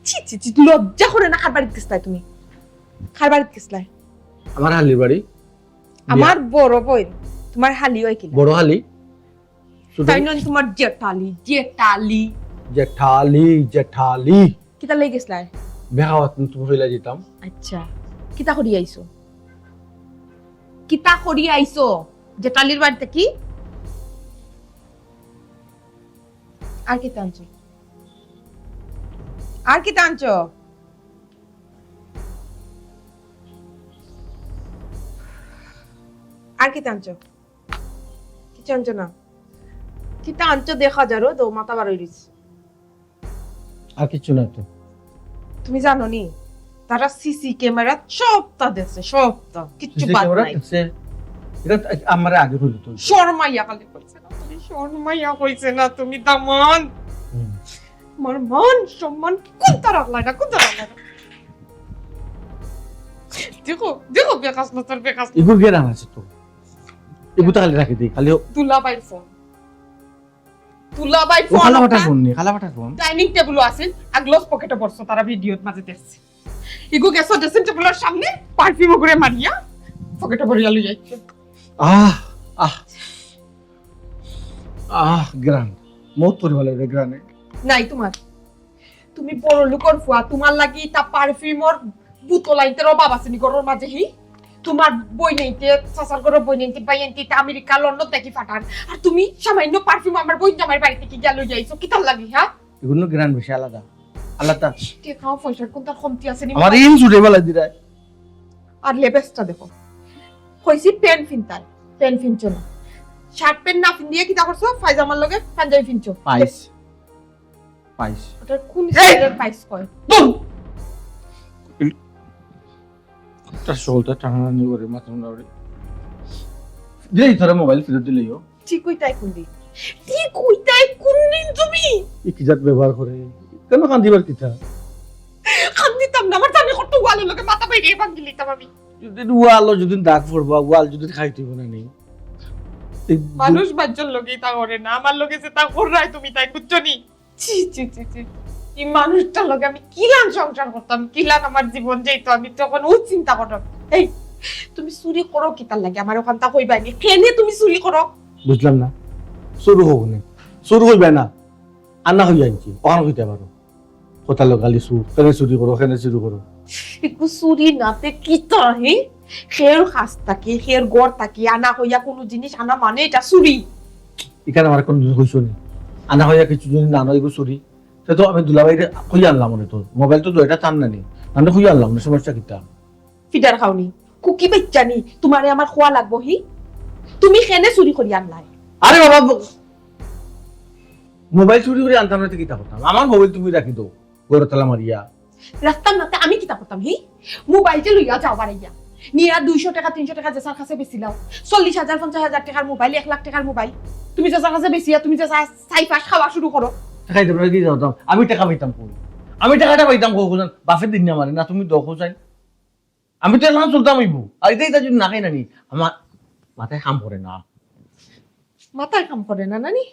ছি লজ্জা করে না খার বাড়িতে গেছলাই তুমি খার বাড়িতে গেছলাই আমার হালির বাড়ি আমার বড় বোন তোমার হালি হয় কিনা বড় হালি তাই নয় তোমার জেঠালি জেঠালি কিতা লাগি গেছলাই বেহাওয়াত তুমি হইলা যেতাম আচ্ছা কিতা করি আইছো জেঠালির বাড়িতে কি আর কিতা আনছো কিছু আনছো না কিতা আনছো দেখা যারো তো মাথা বার হইরিস আর কিছু না তো তুমি জানো নি তারা সিসি ক্যামেরা সবটা দেখছে সবটা কিচ্ছু বাদ নাই এটা আমার আগে হইল তো শর্মাইয়া খালি কইছে না তুমি শর্মাইয়া কইছে না তুমি দামান আমার মান সম্মান কোনটা রাখলা না দেখো বেকাস না তোর বেকাস এগুলো গেরাম আছে তো এগুলো খালি রাখি দিই খালি দুলাবাইর ফোন খালাবাটার ফোন ডাইনিং টেবিল আছে আর গ্লাস পকেটে পড়ছো তারা ভিডিওর মাঝে দেখছে ইগো গেছো ড্রেসিং টেবিলের সামনে পারফিউম করে মারিয়া পকেটে ভরিয়া লই যাইছে গ্রান মত পরিবারের গ্রানে নাই তোমার তুমি বড় লোকর ফুয়া তোমার লাগি তা পারফিউমর বোতল আইতে অভাব আছে নি ঘরের মাঝে হি তোমার বই নাইতে সাসার করে বই নাইতে বাইনতে আমেরিকা লন্ডন থেকে ফাটার আর তুমি সামান্য পারফিউম আমার বই জামাই বাড়ি থেকে গেল যাইছো কিতার লাগি হ্যাঁ এগুলো গ্রান বেশি আলাদা আলাদা কে খাও পয়সা কোনটা কমতি আছে নি আমার ইন জুড়ে বেলা দিরায় আর লেবেসটা দেখো কইছি পেন ফিনছো না শার্ট পেন না ফিন দিয়ে কিতা করছো ফাইজামার লগে পাঞ্জাবি ফিনছো পাইস ওটা কোন স্টাইলের পাইস কয় তার শোলটা টানা নিয়ে করে মাথা মুন্ডাড়ি দিলেই তোরা মোবাইল ফেরত দিলেইও ঠিক কইতাই কোন দিন তুমি কি জাত ব্যবহার করে কেন কান্দিবার কিতা কান্দিতাম না আমার জানি কত ওয়ালের লগে মাথা বাইরে ভাঙি লিতাম আমি যদি ওয়াল যদি দাগ পড়বা ওয়াল যদি খাইতে না নেই মানুষ বাজ্জল লগে তা করে না আমার লগে যে তা করাই তুমি তাই বুঝছো নি ছি ছি ছি ছি এই মানুষটার লগে আমি কিলান সংসার করতাম, কিলান আমার জীবন যেত, আমি তখন ও চিন্তা করতাম। এই তুমি চুরি করো কি তার লাগে আমার ওখানটা কইবাইনি, কেনে তুমি চুরি করো? বুঝলাম না, শুরু হোক না, শুরু হইবে না, আনা হয়ে যাচ্ছি ওখানে হইতে পারো কোথা লোকালি সুর, কেন চুরি করো, কেন চুরি করো? একটু চুরি নাতে কি তা হে? খের খাস থাকি, খের গড় থাকি আনা হইয়া কোনো জিনিস আনা মানে এটা চুরি। এখানে আমার কোনো জিনিস হইছো নি, আনা হইয়া কিছু যদি না নয় চুরি, সে তো আমি দুলাবাইরে খুঁজে আনলাম মনে, তোর মোবাইল তো এটা চান না নি, আমি খুঁজে আনলাম না, সমস্যা কিটা? ফিডার খাওনি কুকি বাচ্চানি তোমারে আমার খোয়া লাগবো হি? তুমি কেনে চুরি করি আনলাই? আরে বাবা, মোবাইল চুরি করে আনতাম না তো কিতা করতাম? আমার মোবাইল তুমি রাখি দাও গড়ে তালা মারিয়া। রাস্তার নাতে আমি কিতা করতাম হি? মোবাইল যে লইয়া যাও বাড়াইয়া নিয়া 200 টাকা 300 টাকা যে সার কাছে বেচিলাও, 40,000 50,000 টাকার মোবাইল, 1 লাখ টাকার মোবাইল তুমি যে সার কাছে বেচিয়া তুমি যে সাইফাস খাওয়া শুরু করো। খাইতে পারে কি যাওতাম, আমি টাকা পাইতাম কই? আমি টাকাটা পাইতাম কই? বাফের দিন না মারে না, তুমি দখো চাই, আমি তো এখন চলতাম হইব। আর এটাই তা যদি না খাই নানি আমার মাথায় কাম করে না, মাথায় কাম করে না নানি,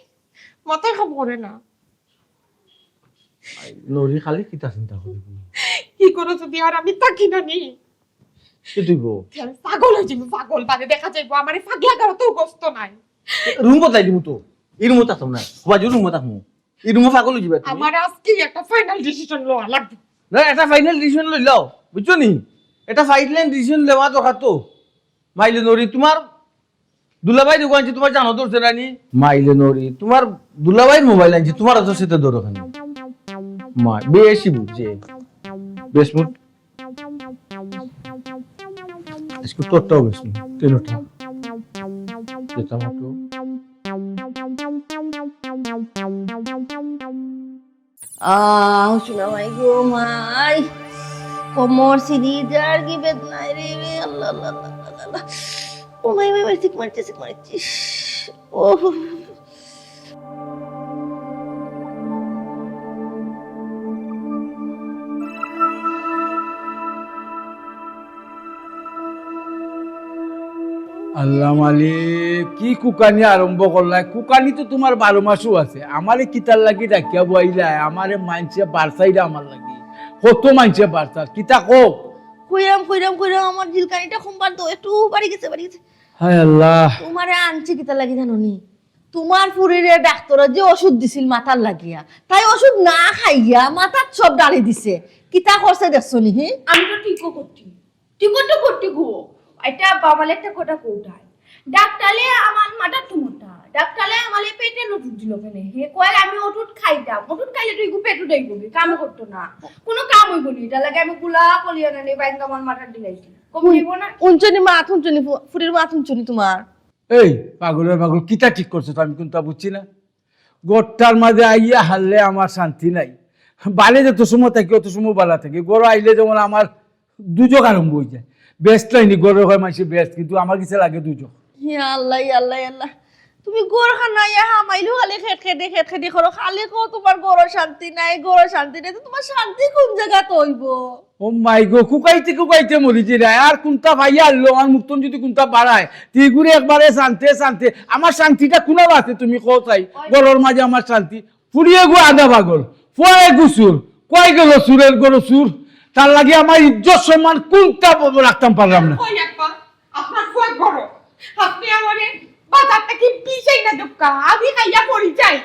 মাথায় কাম করে না। নরি খালি কিতা চিন্তা করি কি করো যদি আর আমি থাকি নানি? কি তুই গো আমি পাগল হয়ে যাবো, পাগল মানে দেখা যাইবো আমার পাগলা গাও তো কষ্ট নাই। রুম বদলাই দিমু তো, এই রুমত আসম না বাজু রুমত থাকমু, এই রুমে পাগল হয়ে যাবে তুমি। আমার আজকে একটা ফাইনাল ডিসিশন লওয়া লাগবে। না এটা ফাইনাল ডিসিশন লই লও, বুঝছো নি? এটা ফাইনাল ডিসিশন লেওয়া দরকার তো। মাইলে নরি তোমার দুলাভাই দোকান আছে, তোমার জানো ধরছে রানি? মাইলে নরি তোমার দুলাভাই মোবাইল আনছে, তোমার অত সেটা ধরো কেন? মা বেশি বুঝছে, বেশ মুট আজকে তোরটাও বেশ মুট কেনটা যেটা মতো শোনা মাই গো মাই, কোমর সিঁড়ি যার কি বেদনায় রে রে, আল্লাহ আল্লাহ আল্লাহ আল্লাহ, ও মাই মাই মাই, সিক মারছিস ও। আল্লাহ মালিক, কি কুকানি আরম্ভ করলাই? কুকানি তো তোমার 12 মাসও আছে। আমারে কিতার লাগি ডাকিয়া বইলাই, আমারে মানছে বারসাইরা, আমার লাগি কত মানছে বারসা, কিতা কো? কইরাম আমার জিলকানিটা খুমবার তো একটু বাড়ি গেছে। হায় আল্লাহ, তোমারে আনছি কিতা লাগি জানোনি? তোমার পুরীরে ডাক্তার যে ওষুধ দিছিল মাথার লাগিয়া, তাই ওষুধ না খাইয়া মাথার সব ডালি দিছে। কিতা করছে দেখছো নি? আমি তো ঠিকও করতে গো, এটা বাবালে একটা কথা কোটায় ডাক্তারে আমার মাথা টুমোটা, ডাক্তারে আমার পেটে ওষুধ দিল কেন? হে কয় আমি ওষুধ খাইতাম, ওষুধ খাইলে তুই পেটু দেই করবি, কাম করতো না, কোনো কাম হইব নি। এটা লাগে আমি গুলা কলিয়া না নেই বাইক আমার মাথা দিলাইছি, কম হইব না? উঞ্চনি মাথ উঞ্চনি, ফুরির মাথ উঞ্চনি তোমার। এই পাগলের পাগল, কিতা ঠিক করছো তো? আমি কিন্তু বুঝছি না। গোটার মাঝে আইয়া হারলে আমার শান্তি নাই। বালে যত সময় থাকি অত সময় বালা থাকি, গরু আইলে যেমন আমার দুজক আরম্ভ হয়ে যায়। বেস্ট লাইনি গরু হয় মাসে বেস্ট, কিন্তু আমার কিছু লাগে দুজক। আল্লাহ, তুমি গোর খানা ইয়া হামাইলো খালি খেট করো, খালি কো তোমার গোর শান্তি নাই, তো তোমার শান্তি কোন জায়গা তৈব? ও মাই গো, কুকাইতে মরিছি রে। আর কোনটা ভাইয়া আনলো আমার মুক্তন যদি কোনটা বাড়ায় তিগুড়ি একবারে শান্তি আমার শান্তিটা কোনা আছে? তুমি কো চাই গরুর মাঝে আমার শান্তি ফুরিয়ে গো আধা পাগল, ফুয়ে গুসুর কয় গেল সুরের গরু সুর, তার লাগে আমার ইজ্জত সম্মান কোনটা রাখতাম পারলাম না। কই একবার আপনার ফুয়া করো, আপনি আমারে বাজার থেকে পিছাই না দোকা, আমি খাইয়া পড়ি যাই,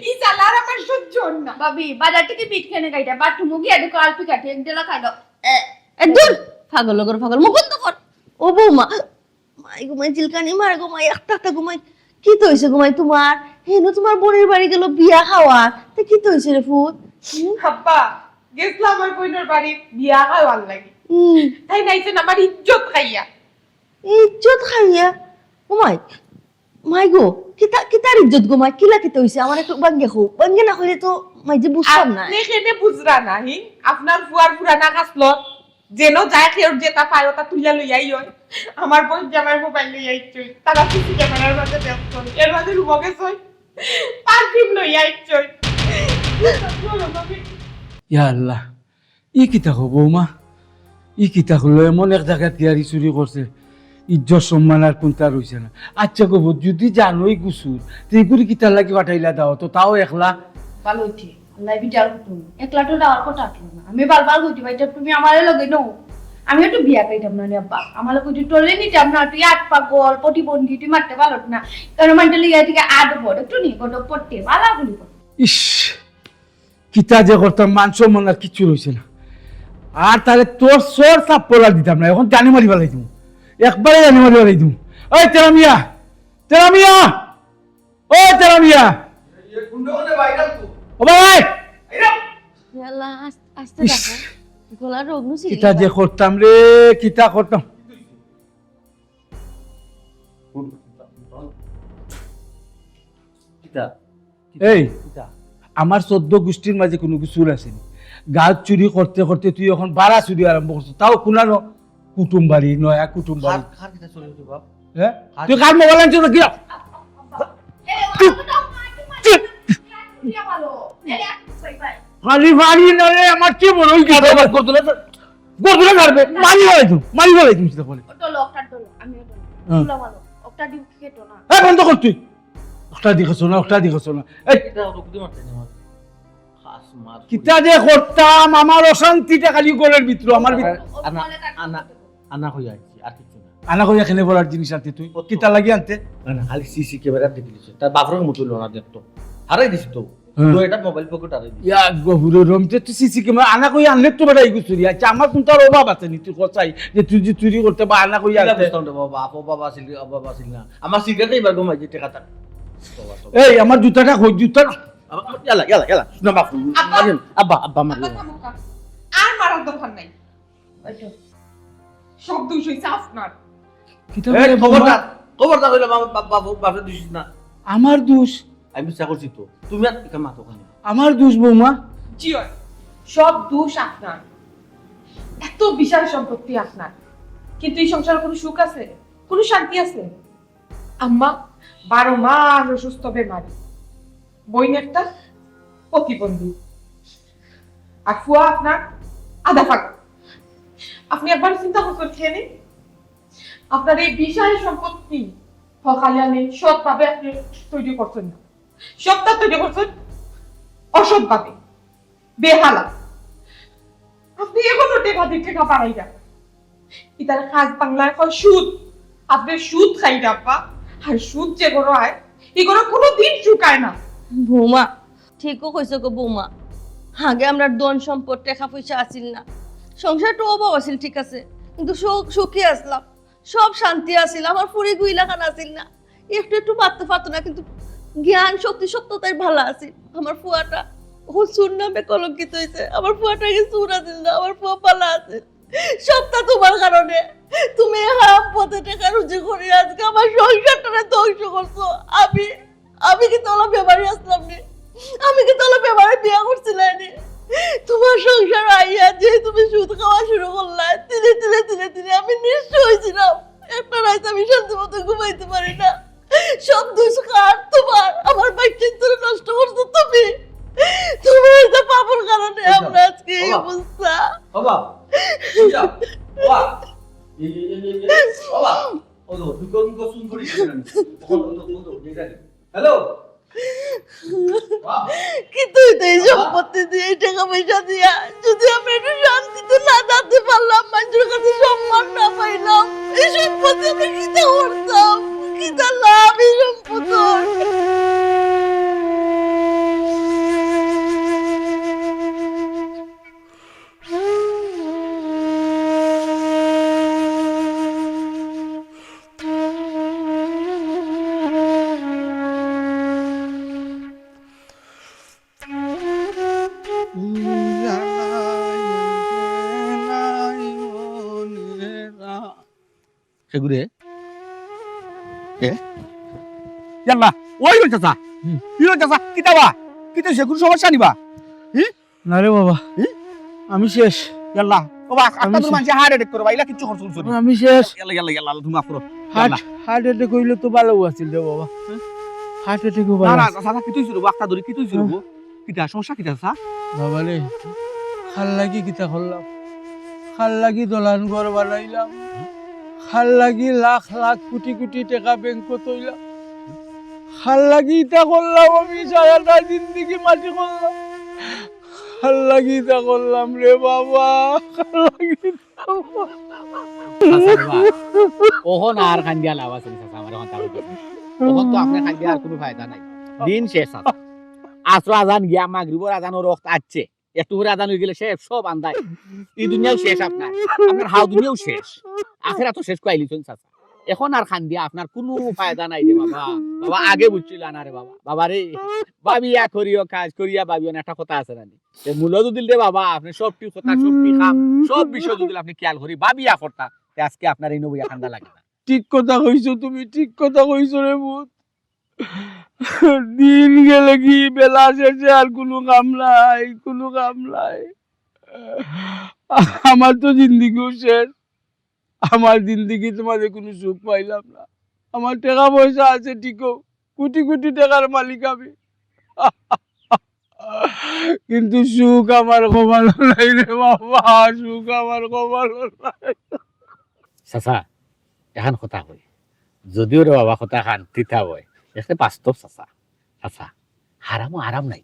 ই চালার আমার সহ্য না। ভাবি বাজার থেকে পিঠ খেনে খাইটা বা তুমি গিয়ে দেখো আলপি কাটে এক ডেলা খাই দাও। দূর পাগল মুকুন্দ কর। ও বৌমা, মাই ঘুমাই জিলকানি মার ঘুমাই একটা ঘুমাই। কি তো হয়েছে ঘুমাই তোমার? হেনু তোমার বোনের বাড়ি গেল বিয়া খাওয়া, তা কি তো হয়েছে রে ফুট? আব্বা গেছলাম আমার বোনের বাড়ি বিয়া খাওয়ার লাগে, তাই নাইছেন আমার ইজ্জত খাইয়া। ইজ্জত খাইয়া? ও মাই গো, কিতার ইজ্জত গো মাই? কিলা কিতা হইছে? আমার একটু বাঙ্গে না কইলে তো মাই যে বুঝতাম না। আপনি কেনে বুঝরা না হি? আপনার ফুয়ার পুরানা কাছলত যেন যায় কেউ যেটা পায় ওটা তুইলা লইয়াই হয়। আমার বোন জামাই মোবাইল লইয়া আইছই, তারা সিসি ক্যামেরার মাঝে দেখ করে, এর মাঝে রুমো গেছই, পারফিউম লইয়া আইছই। ইয়া আল্লাহ, ই কিতা হো বৌমা, ই কিতা হলো? এমন এক জায়গায় তিয়ারি চুরি করছে, ইজ্জত সম্মান আর কোনটা রইছে না। আচ্ছা গো, যদি জানোই গুসুর তুই গুড়ি কিতার লাগি পাঠাইলা দাও তো, তাও একলা ভালো হইছে, আল্লাহ বিচার করতো একলা তো দেওয়ার কথা আসলো না আমি বারবার কইতে ভাই তুমি আমারে লগে নো আমি একটু বিয়া কইতাম না রে আব্বা আমার লগে টলে নিতাম না তুই আট পাগল প্রতিবন্ধী তুই মারতে পারো না কারণ মেন্টালি গাই থেকে আট বড় একটু নি কত পড়তে ভালো গুলি ইস কিতা যে করতাম মান সম্মান আর কিচ্ছু রয়েছে না আর তাহলে তোর সর সাপ পড়া দিতাম না এখন জানি মারি ফেলাই দিব একবারে জানি মারি ফেলাই দিব ওই তেরা মিয়া ও তেরা মিয়া ও ভাই আল্লাহ আস্তে ইস, দেখো গলার রোগ নুছি কিতা যে করতাম রে কিতা করতাম কিতা এই আমার 14 গোষ্ঠীর মাঝে কোনো কিছু আসেনি গাছ চুরি করতে করতে তুই এখন বাড়া চুরি আরম্ভ করছিস তাও কুনানো কুটুম বাড়ি নয়া কুটুম বাড়ি খার কিতা চলে গেছে বাপ হ্যাঁ তুই কার মোবাইল আনছিস না কি খালি বাড়ি না রে আমার কি বড় ওই কথা বাদ করতে পারবে মারি ফেলাই তুমি সেটা বলে তো লোকটা তো আমি তো হ্যাঁ। তুলা ভালো ওটা দিউ কেটো না এই বন্ধ কর তুই ওটা দিখছ না এই কিতা তো কুদি মারতে নি আমার খাস মার কিতা যে করতাম আমার অশান্তিটা খালি গোলের ভিতর আমার ভিতর আনা আনা আনা হই আইছি আর কিছু না আনা কই এখানে বলার জিনিস আনতে তুই কিতা লাগি আনতে না খালি সিসি ক্যামেরা দেখে দিছে তার বাপরের মতো না দেখতো হারাই দিছি তো হ্যাঁ। তো এটা মোবাইল পকেট হারাই দিছি ইয়া গহুরে রমতে তুই সিসি ক্যামেরা আনা কই আনলে তো বেটা ইগু চুরি আচ্ছা আমার কোন তার অভাব আছে নি তুই কোথায় যে তুই যে চুরি করতে বা আনা কই আনতে বাবা ছিল না আমার সিগারেট এবার ঘুমাই যে টাকাটা এই আমার জুতাটা কই জুতা ইয়ালা শুনা বাপ আব্বা আব্বা মার আর মারার দরকার নাই সব দোষ হইছে আপনার কিতা এই বলে খবরটা হইলো বাপরে দিছিস না আমার দোষ আমি বিশ্বাস করছি তো তুমি আর কি মাতো খানি আমার দোষ বৌমা জি হয়। সব দোষ আপনার এত বিশাল সম্পত্তি আপনার কিন্তু এই সংসারে কোনো সুখ আছে কোনো শান্তি আছে আম্মা 12 মাস অসুস্থ বেমারি বইন একটা প্রতিবন্ধী আর ফুয়া আপনার আধা ফাঁকা আপনি একবার চিন্তা করছেন আপনার এই বিশাল সম্পত্তি হকালিয়ানে সৎভাবে আপনি তৈরি করছেন না সৎটা তৈরি করছেন অসৎভাবে বেহালা আপনি এখনো টেকা পারাই না ইতার খাস বাংলায় কয় সুদ আপনি সুদ খাই ডাব্বা আর সুদ যে গরো হয় এগুলো কোনোদিন শুকায় না বৌমা ঠিকও কইছো গো বৌমা আগে আমরা ধন সম্পদ টাকা পয়সা আসিল না সংসারটা অভাব আসিল ঠিক আছে কিন্তু সুখী আসলাম সব শান্তি আসিল আমার পুরি গুইলা খান আসিল না একটু একটু পারতে পারতো না কিন্তু জ্ঞান শক্তি সত্যতাই ভালো আসিল আমার ফুয়াটা ও সুর নামে কলঙ্কিত হয়েছে আমার ফুয়াটাকে সুর আসিল না আমার ফুয়া পালা আছে সবটা তোমার কারণে তুমি হারাম পথে টাকা রুজি করে আজকে আমার সংসারটা ধ্বংস করছো আমি কি তোলা বেমারি আসলাম নি আমি কি তোলা বেমারি বিয়া করছিলাম নি তোমার সংসার আইয়া যে তুমি সুদ খাওয়া শুরু করলা ধীরে আমি নিঃস্ব হয়েছিলাম একটা রাত আমি শান্তি মতো ঘুমাইতে পারি না সব দোষ কার তোমার আমার বাইকটা ধরে নষ্ট করছো তুমি এটা পাপর কারণে আমরা আজকে এই অবস্থা বাবা বাবা বাবা ওলো দুকন কো সুন করি হ্যালো কিন্তু এই সম্পত্তি দিয়ে এই টাকা পয়সা দিয়া যদি আমি একটু শান্তিতে না থাকতে পারলাম মানুষের কাছে সম্মান না পাইলাম এই সম্পত্তি আমি কিতা করতাম কিতা লাভ এই সম্পত্তি সেগুরে জানলা ওই হইতাছা কি হইতাছা কিতাবা কিতা সেগুর সমস্যা নিবা না রে বাবা আমি শেষ জানলা বাবা আমি আত্মা তোর মানুষ হার্ট অ্যাটাক করবা ইলা কিচ্ছু করছ না আমি শেষ ইয়াল্লা তুমি মাফ করো হার্ট অ্যাটাক হইলে তো ভালো আছিল রে বাবা হার্ট অ্যাটাকও না ভালো না সাদা কিতুই শুরু আত্মা ধরে কিতুই শুরু কিতা সমস্যা কিতা সা বাবা রে খাল লাগি কিতা করলাম খাল লাগি দলান ঘর বানাইলাম খাল লাগি লাখ লাখ কোটি কোটি টাকা ব্যাংক তৈলাম খাল লাগি ইটা করলাম আমি সারাটা জিন্দিগি মাটি করলাম আল্লাহ গীতা করলাম রে বাবা, আল্লাহ গীতা ওহন আর খান্দিয়া লাভ আছে চাচা, আমার এখন তাও বুঝি। ওহন তো আপনার খান্দিয়া আর কোনো ফায়দা নাই, দিন শেষ চাচা। আসর আজান গিয়া মাগরিবর আজানের রক্ত আসছে, একটু করে আজান হয়ে গেলে শেষ, সব আন্দায় এই দুনিয়াও শেষ, আপনার আপনার হাও দুনিয়াও শেষ, আখেরা তো শেষ কইলিছেন চাচা। এখন আর খান্দিয়া আপনার কোনো ফায়দা নাই রে বাবা। বাবা আগে বুঝছিল না রে বাবা, বাবা রে ভাবিয়া করিও কাজ করিয়া ভাবিও না, একটা কথা আছে রানি মূল দিল রে বাবা। আপনি সবটি কথা সবটি কাম সব বিষয় যদি আপনি খেয়াল করি ভাবিয়া করতা, আজকে আপনার এই নবইয়া ঠান্ডা লাগে না। ঠিক কথা কইছো তুমি, ঠিক কথা কইছো রে ভূত। দিন গেলে কি বেলা শেষে আর কোনো কাম নাই, কোনো কাম নাই। আমার তো জিন্দিগিও শেষ, আমার জিন্দিগি তোমাদের কোনো সুখ পাইলাম না। আমার টাকা পয়সা আছে ঠিকও, কোটি কোটি টাকার মালিক আমি, কিন্তু সুখ আমার কমানো নাই রে বাবা, সুখ আমার কমানো নাই। চাচা এখন কথা কই, যদিও রে বাবা কথা খান তিতা হয়, এখানে বাস্তব চাচা। চাচা হারামও আরাম নাই,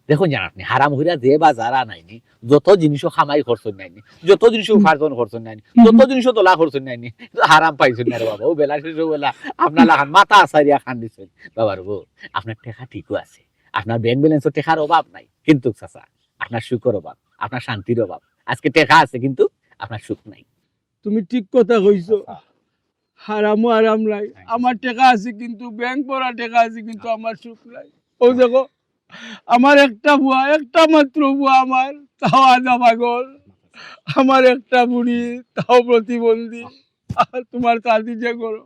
দেখুন জান আপনি হারাম হইরা যে বা যারা নাইনি, যত জিনিসও খামাই খরচ নাইনি, যত জিনিস উপার্জন খরচ নাইনি, যত জিনিসও তোলা খরচ নাইনি, হারাম পাইছেন না রে বাবা। ও বেলা শেষ বেলা আপনার লাগান মাথা আসারিয়া খান দিচ্ছেন বাবার বউ। আপনার টেকা ঠিকও আছে, আপনার ব্যাংক ব্যালেন্সও টেকার অভাব নাই, কিন্তু চাচা আপনার সুখের অভাব, আপনার শান্তির অভাব। আজকে টেকা আছে কিন্তু আপনার সুখ নাই। তুমি ঠিক কথা কইছো, হারামও আরাম নাই। আমার টাকা আছে কিন্তু ব্যাংক ভরা টাকা আছে, কিন্তু আমার সুখ নাই। ও দেখো আমার একটা বুয়া, একটা মাত্র বুয়া আমার, তাও আধা পাগল। আমার একটা বুড়ি, তাও প্রতিবন্ধী। আর তোমার কাঁদি যে করো,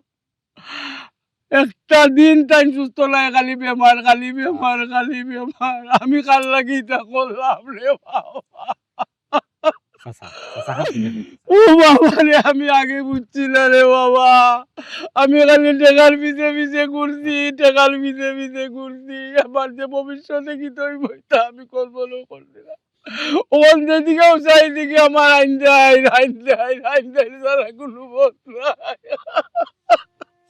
একটা দিন টাইম সুস্থ লাগে, খালি বেমার, খালি বেমার, খালি বেমার। আমি কাল লাগি তা করলাম রে বাবা। চাচা চাচা ও বাবা রে, আমি আগে বুঝছি না রে বাবা। আমি খালি টেকার পিছে পিছে ঘুরছি, টেকার পিছে পিছে ঘুরছি। আমার যে ভবিষ্যতে কি তৈরি বইটা আমি কল্পনাও করছি না। ওখান যেদিকেও চাই দিকে আমার আইন দেয়, আইন দেয়, আইন দেয়, তারা কোনো বোধ নাই।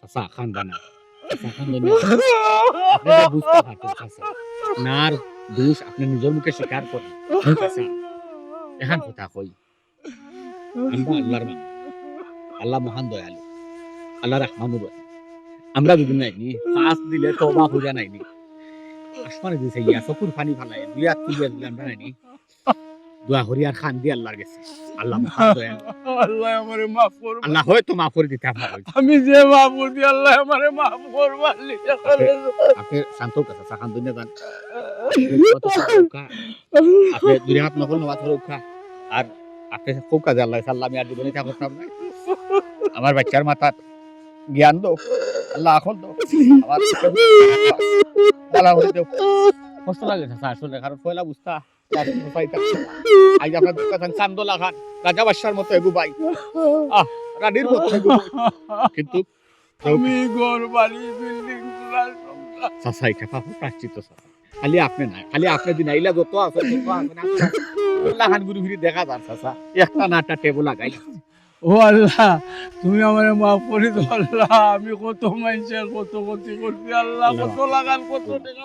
চাচা খান্দা না, চাচা খান্দা না। আপনি তো বুঝতে পারছেন চাচা, আপনার দোষ আপনি নিজের মুখে স্বীকার করেন। চাচা এখন কথা কই, আমরা আল্লাহর বান্দা, আল্লাহ মহান দয়ালু, আল্লাহ রহমানুর রহিম। আমরা যদি নাইনি পাঁচ দিলে তওবা হইয়া নাইনি, আসমানে দিছে ইয়া চকুর পানি ফালাই দুই হাত তুলিয়া দিলে আমরা নাইনি দোয়া করি আর খান দিয়ে আল্লাহর কাছে। আল্লাহ মহান দয়ালু, আল্লাহ আমারে মাফ করবে। আল্লাহ হয়তো মাফ করে দিতে আপনার। আমি যে মাফ করছি, আল্লাহ আমারে মাফ করবে। আপনি শান্ত কথা সাখান দুনিয়া যান, আপনি দুই হাত নকল নমাজ রক্ষা, আর আপনি খুব কাজে আল্লাহ সাল্লাহ আমি আর জীবনে তা করতাম না। আমার বাচ্চার মাথার জ্ঞান দো আল্লাহ, এখন দো আমার বলা হয়ে দেও। কষ্ট লাগে আসলে, কারণ পয়লা বুঝতা আজ আপনার কথা কান্দ লাগান রাজা বাদশার মতো এগু ভাই, রানীর মতো এগু, কিন্তু আমি ঘর বাড়ি বিল্ডিং চাচা এটা পাপা প্রাশ্চিত্য চাচা। খালি আপনি নাই, খালি আপনি দিন আইলা যত আছে লাগান ঘুরি ফিরি দেখা যান চাচা, একটা না একটা টেবল লাগাই। ও আল্লাহ, তুমি আমার মাফ করে দাও আল্লাহ। আমি কত মানুষের কত ক্ষতি করছি আল্লাহ, কত লাগান, কত টাকা